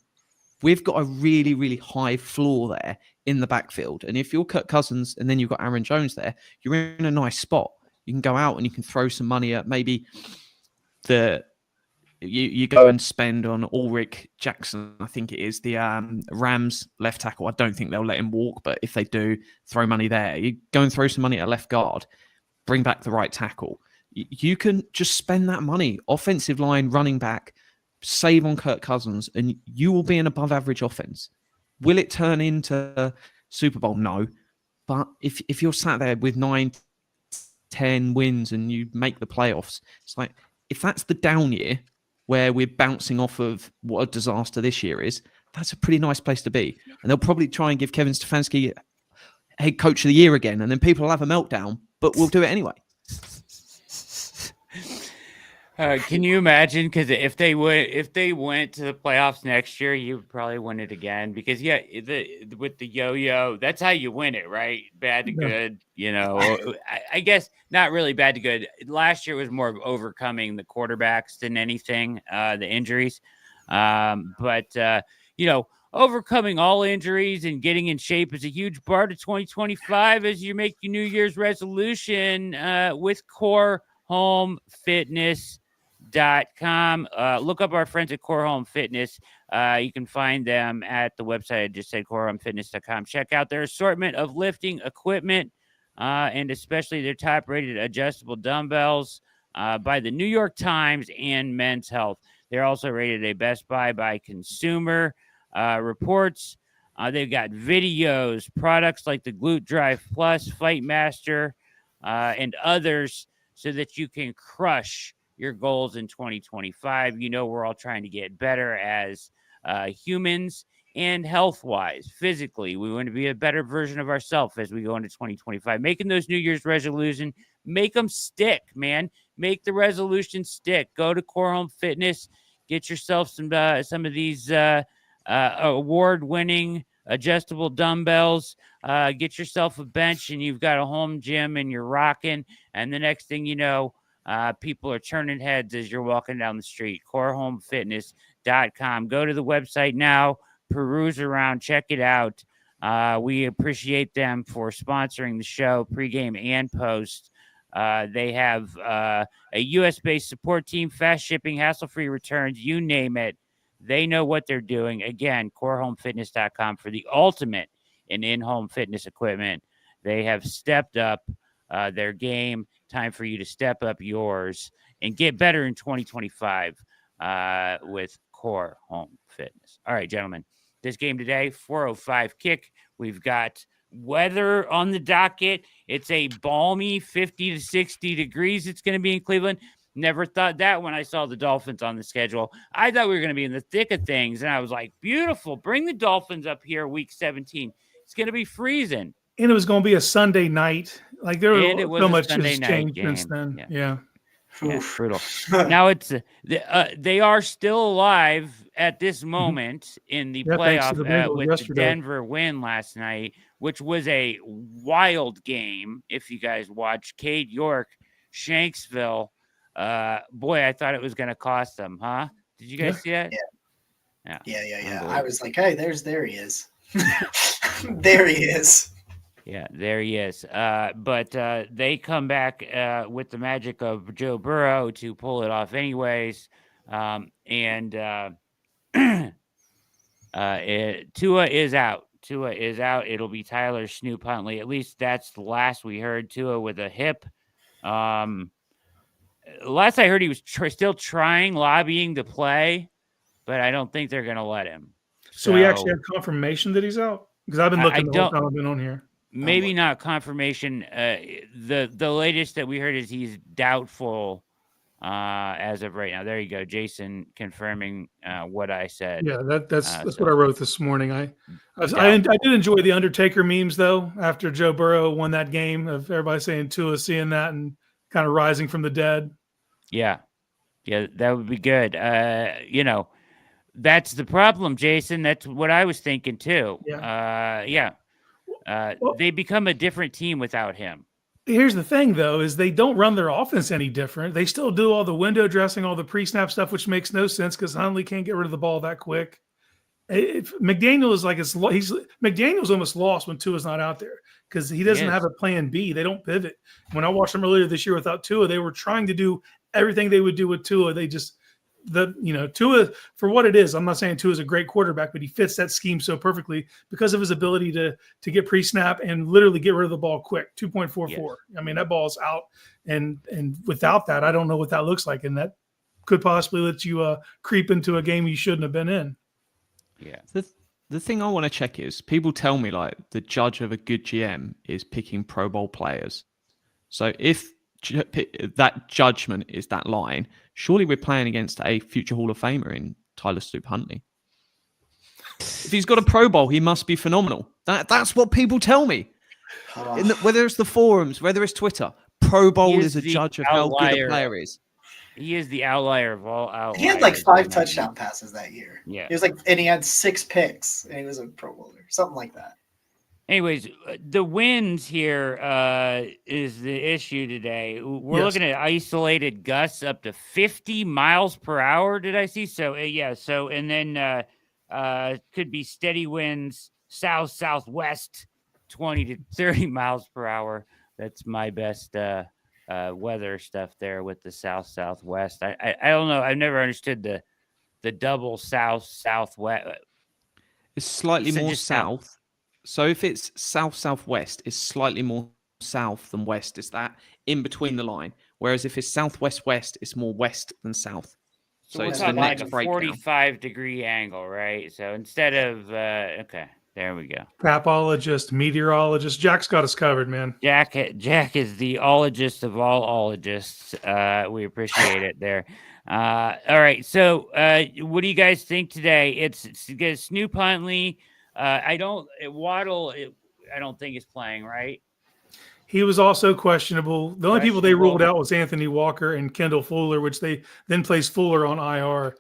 we've got a really, really high floor there in the backfield. And if you're Kirk Cousins and then you've got Aaron Jones there, you're in a nice spot. You can go out and you can throw some money at maybe you go and spend on Ulrich Jackson, I think it is, the Rams left tackle. I don't think they'll let him walk, but if they do, throw money there. You go and throw some money at left guard, bring back the right tackle. You can just spend that money, offensive line, running back, save on Kirk Cousins, and you will be an above average offense. Will it turn into Super Bowl? No. But if you're sat there with 9-10 wins and you make the playoffs, it's like, if that's the down year where we're bouncing off of what a disaster this year is, that's a pretty nice place to be. And they'll probably try and give Kevin Stefanski head coach of the year again, and then people will have a meltdown, but we'll do it anyway. Can you imagine? Because if they went to the playoffs next year, you would probably win it again. Because with the yo-yo, that's how you win it, right? Bad to Yeah. good. I guess not really bad to good. Last year was more of overcoming the quarterbacks than anything, the injuries. But overcoming all injuries and getting in shape is a huge part of 2025 as you make your New Year's resolution with Core Home Fitness. .com. Look up our friends at Core Home Fitness. You can find them at the website I just said, corehomefitness.com. Check out their assortment of lifting equipment and especially their top-rated adjustable dumbbells by the New York Times and Men's Health. They're also rated a Best Buy by Consumer Reports. They've got videos, products like the Glute Drive Plus, Fight Master, and others so that you can crush your goals in 2025. We're all trying to get better as humans and health-wise, physically. We want to be a better version of ourselves as we go into 2025. Making those New Year's resolutions, make them stick, man. Make the resolution stick. Go to Core Home Fitness. Get yourself some of these award-winning adjustable dumbbells. Get yourself a bench, and you've got a home gym, and you're rocking. And the next thing you know, people are turning heads as you're walking down the street. CoreHomeFitness.com. Go to the website now, peruse around, check it out. We appreciate them for sponsoring the show, pregame and post. They have a U.S.-based support team, fast shipping, hassle-free returns, you name it. They know what they're doing. Again, CoreHomeFitness.com for the ultimate in-home fitness equipment. They have stepped up their game. Time for you to step up yours and get better in 2025 with Core Home Fitness. All right, gentlemen, this game today, 4:05 kick. We've got weather on the docket. It's a balmy 50 to 60 degrees. It's going to be in Cleveland. Never thought that when I saw the Dolphins on the schedule. I thought we were going to be in the thick of things, and I was like, beautiful. Bring the Dolphins up here week 17. It's going to be freezing. And it was going to be a Sunday night. Like there was so much has changed game. since then. Yeah. Brutal. Now it's they are still alive at this moment in the playoff with the Denver win last night, which was a wild game. If you guys watched Cade York, Shanksville, boy, I thought it was going to cost them, huh? Did you guys see that? Yeah. I was like, hey, there he is. There he is. Yeah, there he is. But they come back with the magic of Joe Burrow to pull it off anyways. Tua is out. Tua is out. It'll be Tyler Snoop Huntley. At least that's the last we heard. Tua with a hip. Last I heard he was still lobbying to play, but I don't think they're going to let him. So we actually have confirmation that he's out? Because I've been looking the whole time I've been on here. Maybe not confirmation. The latest that we heard is he's doubtful as of right now. There you go, Jason, confirming what I said. Yeah, that's what I wrote this morning. I did enjoy the Undertaker memes though. After Joe Burrow won that game, of everybody saying Tua, seeing that and kind of rising from the dead. Yeah, that would be good. That's the problem, Jason. That's what I was thinking too. They become a different team without him. Here's the thing, though, is they don't run their offense any different. They still do all the window dressing, all the pre-snap stuff, which makes no sense because Huntley can't get rid of the ball that quick. McDaniel is McDaniel's almost lost when Tua's not out there because he doesn't have a plan B. They don't pivot. When I watched them earlier this year without Tua, they were trying to do everything they would do with Tua. They just Tua, for what it is, I'm not saying Tua is a great quarterback, but he fits that scheme so perfectly because of his ability to get pre-snap and literally get rid of the ball quick. 2.44. Yes. I mean, that ball's out, and without that, I don't know what that looks like, and that could possibly let you creep into a game you shouldn't have been in. Yeah. The thing I want to check is people tell me like the judge of a good GM is picking Pro Bowl players. So if that judgment is that line, surely we're playing against a future Hall of Famer in Tyler Snoop Huntley. If he's got a Pro Bowl, he must be phenomenal. That's what people tell me. Whether it's the forums, whether it's Twitter, Pro Bowl is a judge of how good a player is. He is the outlier of all outliers. He had like 5 touchdown passes that year. Yeah. He was like, and he had 6 picks, and he was a Pro Bowler, something like that. Anyways, the winds here is the issue today. We're Yes. looking at isolated gusts up to 50 miles per hour. Did I see? So yeah. So and then could be steady winds south southwest, 20 to 30 miles per hour. That's my best weather stuff there with the south southwest. I don't know. I've never understood the double south southwest. It's slightly So more just south. south. So if it's south-southwest, it's slightly more south than west. It's that in between the line. Whereas if it's southwest-west, it's more west than south. So So we're it's the talking like next a breakdown. 45-degree angle, right? So instead of okay, there we go. Capologist, meteorologist. Jack's got us covered, man. Jack is the ologist of all ologists. We appreciate it there. All right. So what do you guys think today? It's Snoop Huntley. Waddle. I don't think is playing, right? He was also questionable. The only people they Questionable. ruled out was Anthony Walker and Kendall Fuller, which they then placed Fuller on IR.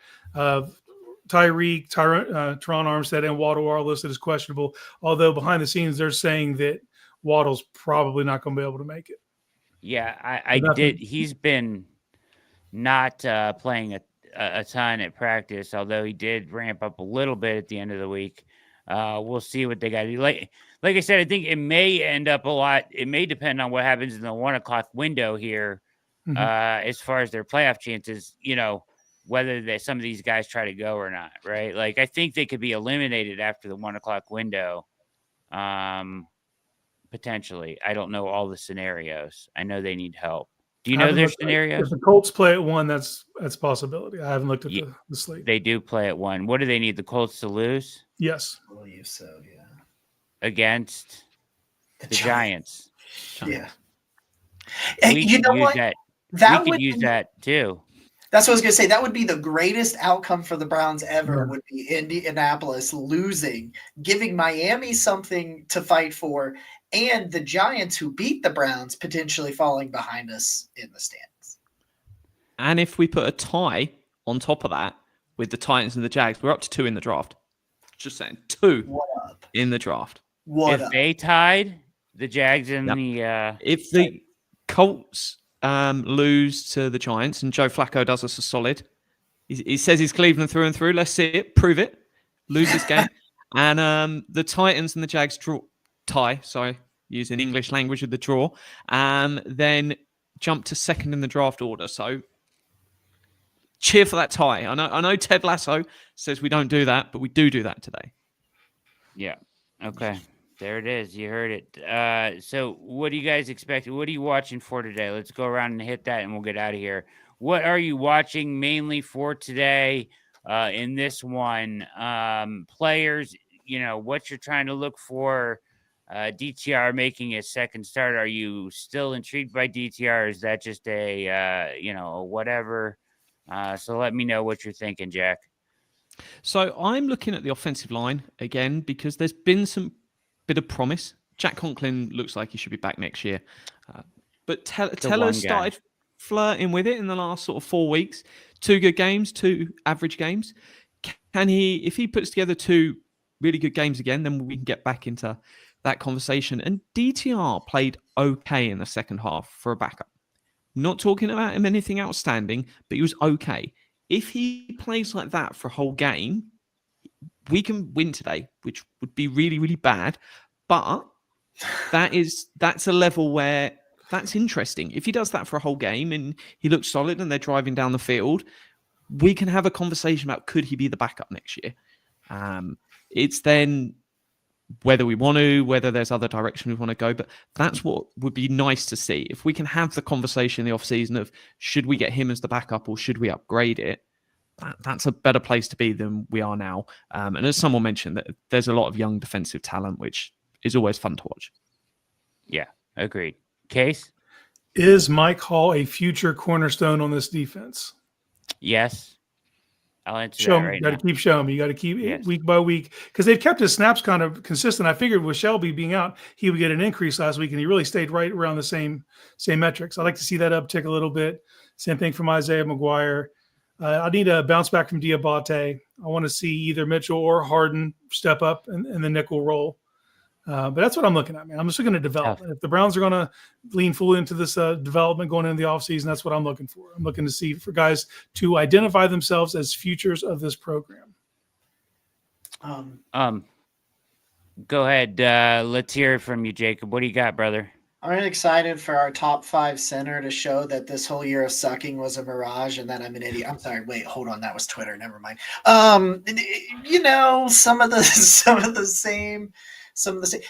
Tyreek, Teron Armstead, and Waddle are listed as questionable. Although behind the scenes, they're saying that Waddle's probably not going to be able to make it. Yeah, I did. He's been not playing a ton at practice, although he did ramp up a little bit at the end of the week. We'll see what they got to do. Like I said, I think it may end up a lot. It may depend on what happens in the 1 o'clock window here, as far as their playoff chances. Whether some of these guys try to go or not, right? Like I think they could be eliminated after the 1 o'clock window, potentially. I don't know all the scenarios. I know they need help. Do you know their scenarios? If the Colts play at 1, that's a possibility. I haven't looked at the slate. They do play at 1. What do they need? The Colts to lose? Yes. I believe so, yeah. Against the Giants. Yeah. We You know what? We could use that too. That's what I was going to say. That would be the greatest outcome for the Browns ever, would be Indianapolis losing, giving Miami something to fight for, and the Giants, who beat the Browns, potentially falling behind us in the standings. And if we put a tie on top of that with the Titans and the Jags, we're up to 2 in the draft. Just saying, 2 in the draft. If they tied the Jags and the if the Colts lose to the Giants and Joe Flacco does us a solid, he says he's Cleveland through and through. Let's see it, prove it. Lose this game, and the Titans and the Jags tie. Sorry, using English language with the draw. Then jump to 2nd in the draft order. So cheer for that tie. I know Ted Lasso says we don't do that, but we do that today. Yeah. Okay. There it is. You heard it. So what do you guys expect? What are you watching for today? Let's go around and hit that and we'll get out of here. What are you watching mainly for today in this one? Players, what you're trying to look for. DTR making a second start. Are you still intrigued by DTR? Or is that just a whatever? So let me know what you're thinking, Jack. So I'm looking at the offensive line again because there's been some bit of promise. Jack Conklin looks like he should be back next year. But Teller started flirting with it in the last sort of 4 weeks. 2 good games, 2 average games. Can he, if he puts together 2 really good games again, then we can get back into that conversation. And DTR played okay in the second half for a backup. Not talking about him anything outstanding, but he was okay. If he plays like that for a whole game, we can win today, which would be really, really bad. But that's a level where that's interesting. If he does that for a whole game and he looks solid and they're driving down the field, we can have a conversation about could he be the backup next year. It's then whether we want to, whether there's other direction we want to go. But that's what would be nice to see. If we can have the conversation in the offseason of should we get him as the backup or should we upgrade it, that's a better place to be than we are now. And as someone mentioned, that there's a lot of young defensive talent, which is always fun to watch. Yeah, agreed. Case? Is Mike Hall a future cornerstone on this defense? Yes. I'll answer Show that me. right You got now. to keep showing me. You got to keep week by week because they've kept his snaps kind of consistent. I figured with Shelby being out, he would get an increase last week, and he really stayed right around the same metrics. I'd like to see that uptick a little bit. Same thing from Isaiah McGuire. I need a bounce back from Diabate. I want to see either Mitchell or Harden step up in the nickel role. But that's what I'm looking at, man. I'm just looking at development. If the Browns are going to lean fully into this development going into the offseason, that's what I'm looking for. I'm looking to see for guys to identify themselves as futures of this program. Go ahead. Let's hear it from you, Jacob. What do you got, brother? I'm excited for our top 5 center to show that this whole year of sucking was a mirage and that I'm an idiot. I'm sorry. Wait, hold on. That was Twitter. Never mind. Some of the same.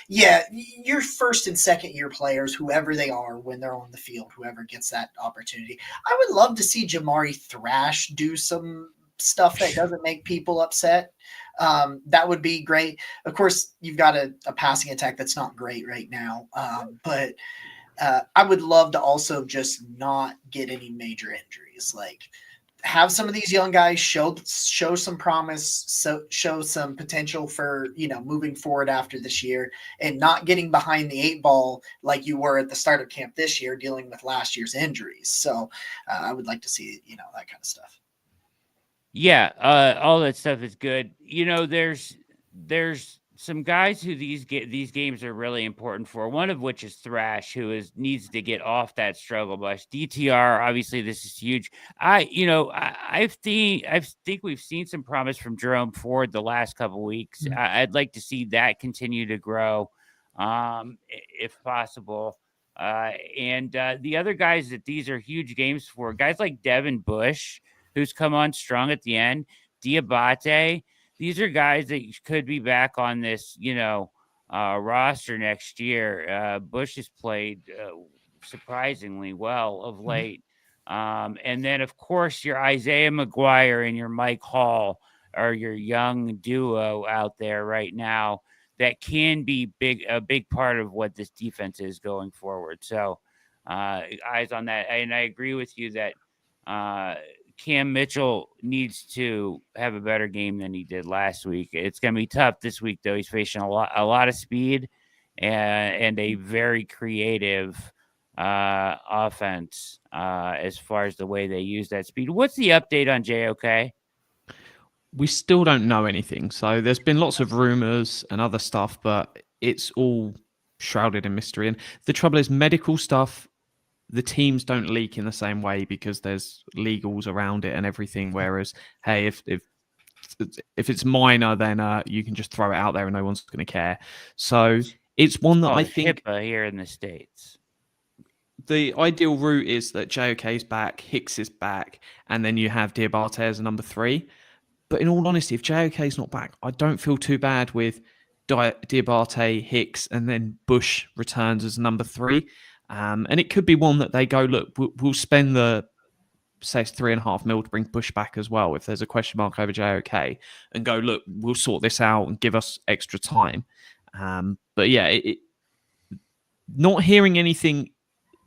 Yeah, your first and second year players, whoever they are, when they're on the field, whoever gets that opportunity. I would love to see Jamari Thrash do some stuff that doesn't make people upset. That would be great. Of course, you've got a passing attack that's not great right now. But I would love to also just not get any major injuries. Like, have some of these young guys show some promise, show some potential for, moving forward after this year, and not getting behind the 8 ball like you were at the start of camp this year, dealing with last year's injuries. So I would like to see, that kind of stuff. Yeah, all that stuff is good. There's some guys who these games are really important for. One of which is Thrash, who needs to get off that struggle bus. DTR, obviously, this is huge. I think we've seen some promise from Jerome Ford the last couple of weeks. Mm-hmm. I'd like to see that continue to grow, if possible. And the other guys that these are huge games for, guys like Devin Bush, who's come on strong at the end, Diabate. These are guys that could be back on this, roster next year. Bush has played surprisingly well of late. And then, of course, your Isaiah McGuire and your Mike Hall are your young duo out there right now that can be a big part of what this defense is going forward. So eyes on that. And I agree with you that Cam Mitchell needs to have a better game than he did last week. It's going to be tough this week, though. He's facing a lot of speed and a very creative offense as far as the way they use that speed. What's the update on JOK? We still don't know anything. So there's been lots of rumors and other stuff, but it's all shrouded in mystery. And the trouble is, medical stuff, the teams don't leak in the same way because there's legals around it and everything. Whereas, hey, if it's minor, then you can just throw it out there and no one's going to care. So it's one that I think HIPAA here in the States. The ideal route is that JOK is back, Hicks is back, and then you have Diabate as a number 3. But in all honesty, if JOK is not back, I don't feel too bad with Diabate, Hicks, and then Bush returns as number 3. And it could be one that they go, look, we'll spend the, say, $3.5 million to bring Bush back as well if there's a question mark over JOK, and go, look, we'll sort this out and give us extra time. But yeah, not hearing anything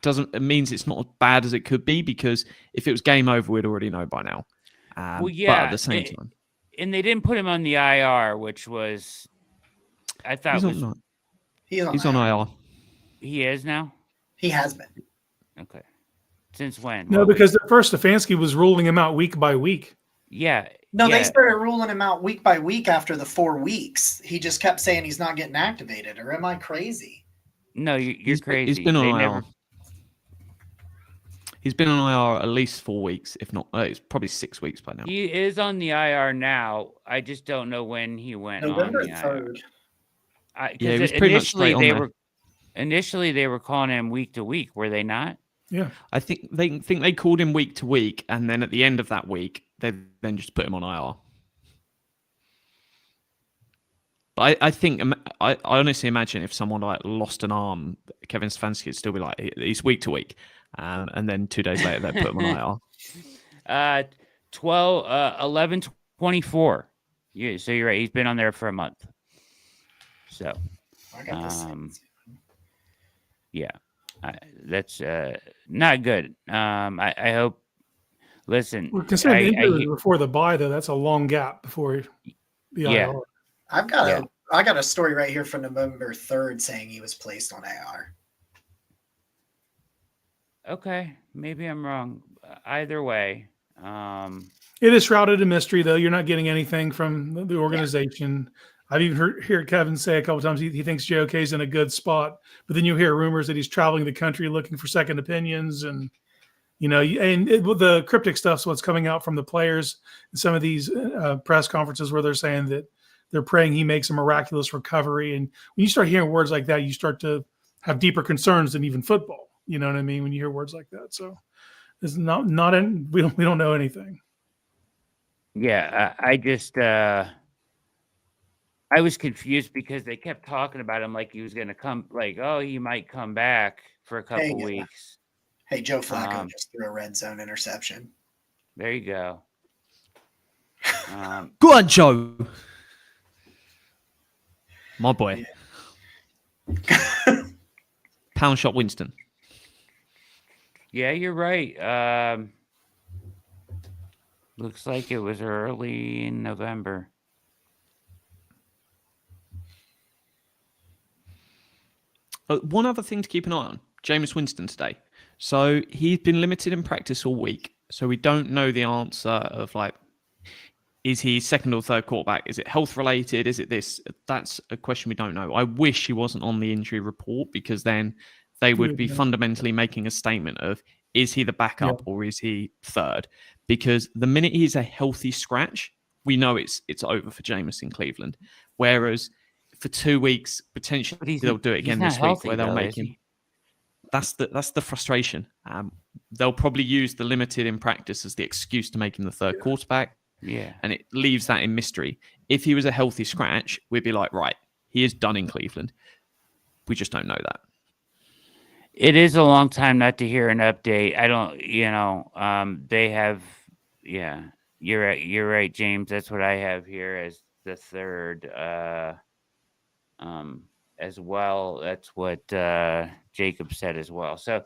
it means it's not as bad as it could be, because if it was game over, we'd already know by now. Well, yeah, but at the same time, and they didn't put him on the IR, which was, I thought, he's on IR. He is now. He has been. Okay. Since when? No, because at first Stefanski was ruling him out week by week. Yeah. No, they started ruling him out week by week after the 4 weeks. He just kept saying he's not getting activated. Or am I crazy? No, you're crazy. He's been on IR. He's been on IR at least 4 weeks, if not, it's probably 6 weeks by now. He is on the IR now. I just don't know when he went November on the 3rd. IR. Yeah, he was pretty much straight on there. Initially, they were calling him week to week, were they not? Yeah, I think they called him week to week, and then at the end of that week, they then just put him on IR. But I think I honestly imagine if someone like lost an arm, Kevin Stefanski would still be like, he's week to week, and then 2 days later they put him on IR. 11/24. Yeah, so you're right. He's been on there for a month. So, I got this. Yeah, that's not good. I hope. Listen, well, considering the injury before the bye, though, that's a long gap before the IR. I got a story right here from November 3rd saying he was placed on IR. Okay, maybe I'm wrong. either way, It is shrouded in mystery, though. You're not getting anything from the organization. I've even heard Kevin say a couple times he thinks JOK is in a good spot, but then you hear rumors that he's traveling the country looking for second opinions, and the cryptic stuff's what's coming out from the players in some of these press conferences where they're saying that they're praying he makes a miraculous recovery. And when you start hearing words like that, you start to have deeper concerns than even football. You know what I mean? When you hear words like that, so it's not in. We don't know anything. yeah, I just I was confused because they kept talking about him like he was going to come, like, oh, he might come back for a couple weeks. Hey, Joe Flacco just threw a red zone interception. There you go. Go on, Joe. My boy. Pound shot Winston. Yeah, you're right. Looks like it was early in November. One other thing to keep an eye on, Jameis Winston today. So he's been limited in practice all week. So we don't know the answer of, like, is he second or third quarterback? Is it health related? Is it this? That's a question we don't know. I wish he wasn't on the injury report, because then they would be fundamentally making a statement of, is he the backup or is he third? Because the minute he's a healthy scratch, we know it's over for Jameis in Cleveland. Whereas for 2 weeks, potentially they'll do it again this week, where they'll make him. That's the frustration. They'll probably use the limited in practice as the excuse to make him the third quarterback. Yeah. And it leaves that in mystery. If he was a healthy scratch, we'd be like, right, he is done in Cleveland. We just don't know that. It is a long time not to hear an update. I don't, they have, you're right, James. That's what I have here as the third, as well. That's what Jacob said as well. So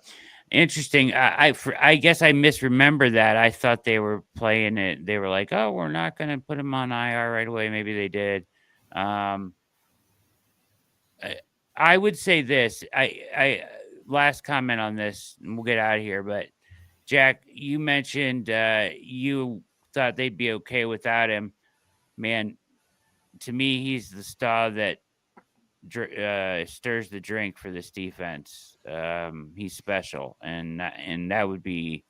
interesting. I guess I misremember that. I thought they were playing it. They were like, oh, we're not going to put him on IR right away. Maybe they did. I would say this. I last comment on this, and we'll get out of here. But Jack, you mentioned you thought they'd be okay without him. Man, to me, he's the star that stirs the drink for this defense. He's special, and that would be,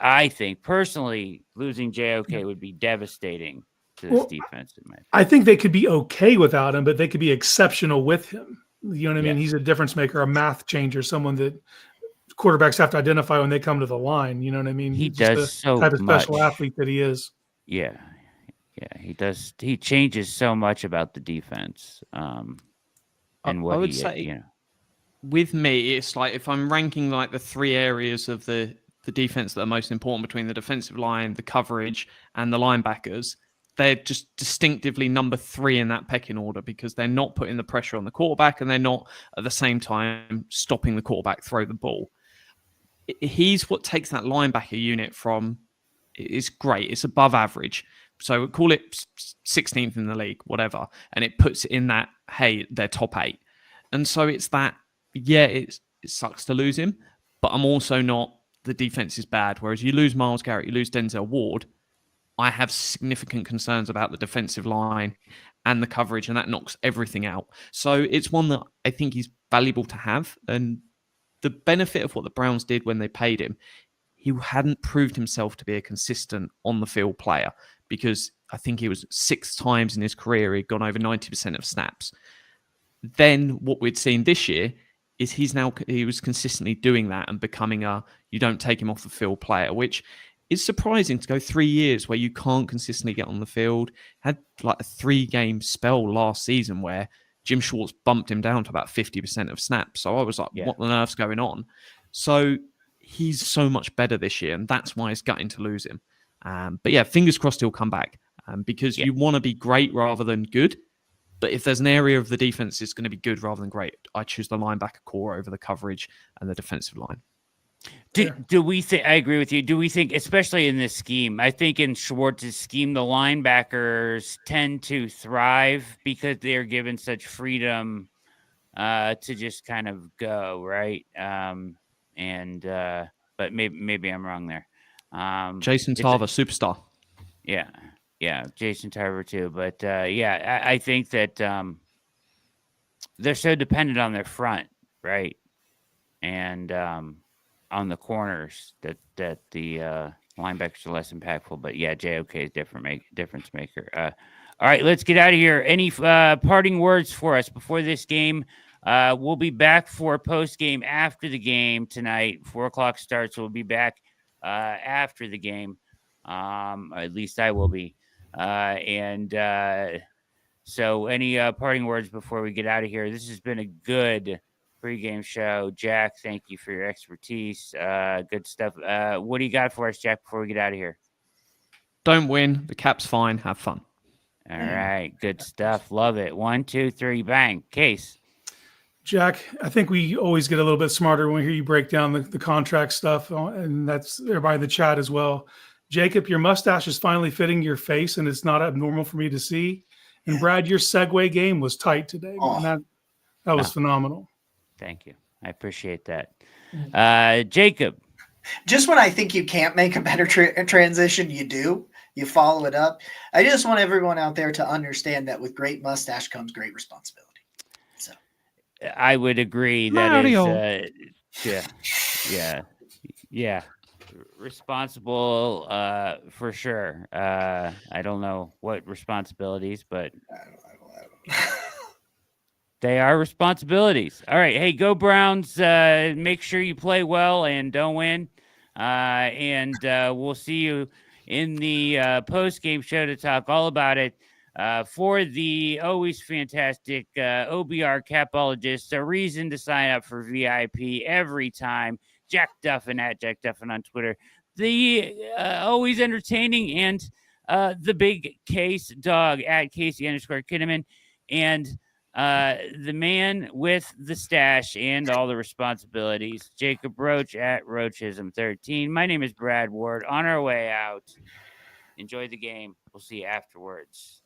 I think personally, losing JOK would be devastating to this defense. I think they could be okay without him, but they could be exceptional with him. You know what I mean? He's a difference maker, a math changer, someone that quarterbacks have to identify when they come to the line. You know what I mean? He does so type of much. Special athlete that he is. Yeah, he does. He changes so much about the defense. And what I would say, with me, it's like if I'm ranking like the three areas of the defense that are most important between the defensive line, the coverage, and the linebackers, they're just distinctively number 3 in that pecking order, because they're not putting the pressure on the quarterback and they're not at the same time stopping the quarterback throw the ball. He's what takes that linebacker unit from, it's great, it's above average. So call it 16th in the league, whatever, and it puts it in that, hey, they're top 8. And so it's that, it sucks to lose him, but I'm also not, the defense is bad. Whereas you lose Myles Garrett, you lose Denzel Ward, I have significant concerns about the defensive line and the coverage, and that knocks everything out. So it's one that I think is valuable to have. And the benefit of what the Browns did when they paid him, he hadn't proved himself to be a consistent on-the-field player, because I think he was 6 times in his career he'd gone over 90% of snaps. Then what we'd seen this year is he was consistently doing that and becoming you don't take him off the field player, which is surprising to go 3 years where you can't consistently get on the field. Had like a 3-game spell last season where Jim Schwartz bumped him down to about 50% of snaps. So I was like, what on earth's going on? So he's so much better this year, and that's why it's gutting to lose him. But yeah, fingers crossed he'll come back, because you want to be great rather than good. But if there's an area of the defense that's going to be good rather than great, I choose the linebacker core over the coverage and the defensive line. Do we think? I agree with you. Do we think, especially in this scheme, I think in Schwartz's scheme, the linebackers tend to thrive because they're given such freedom to just kind of go, right? But maybe I'm wrong there. Jason Tarver, superstar. Yeah, Jason Tarver too. But I think that they're so dependent on their front, right? And on the corners that the linebackers are less impactful. But yeah, JOK is difference maker. All right, let's get out of here. Any parting words for us before this game? We'll be back for post game after the game tonight. 4:00 starts. We'll be back after the game. At least I will be. So any parting words before we get out of here? This has been a good pregame show. Jack, thank you for your expertise. Good stuff. What do you got for us, Jack, before we get out of here? Don't win. The Cap's fine. Have fun. All right. Good stuff. Love it. 1, 2, 3, bang. Case. Jack, I think we always get a little bit smarter when we hear you break down the contract stuff, and that's everybody in the chat as well. Jacob, your mustache is finally fitting your face, and it's not abnormal for me to see. And Brad, your segue game was tight today. Man. That was phenomenal. Thank you. I appreciate that. Jacob. Just when I think you can't make a better transition, you do. You follow it up. I just want everyone out there to understand that with great mustache comes great responsibility. So I would agree. Mario. That is, yeah. Responsible for sure. I don't know what responsibilities, but they are responsibilities. All right. Hey, go Browns. Make sure you play well and don't win. And we'll see you in the post-game show to talk all about it. For the always fantastic OBR Capologists, a reason to sign up for VIP every time. Jack Duffin at Jack Duffin on Twitter. The always entertaining and the big Case Dog at Casey_Kinnaman. And the man with the stash and all the responsibilities, Jacob Roach at Roachism13. My name is Brad Ward. On our way out, enjoy the game. We'll see you afterwards.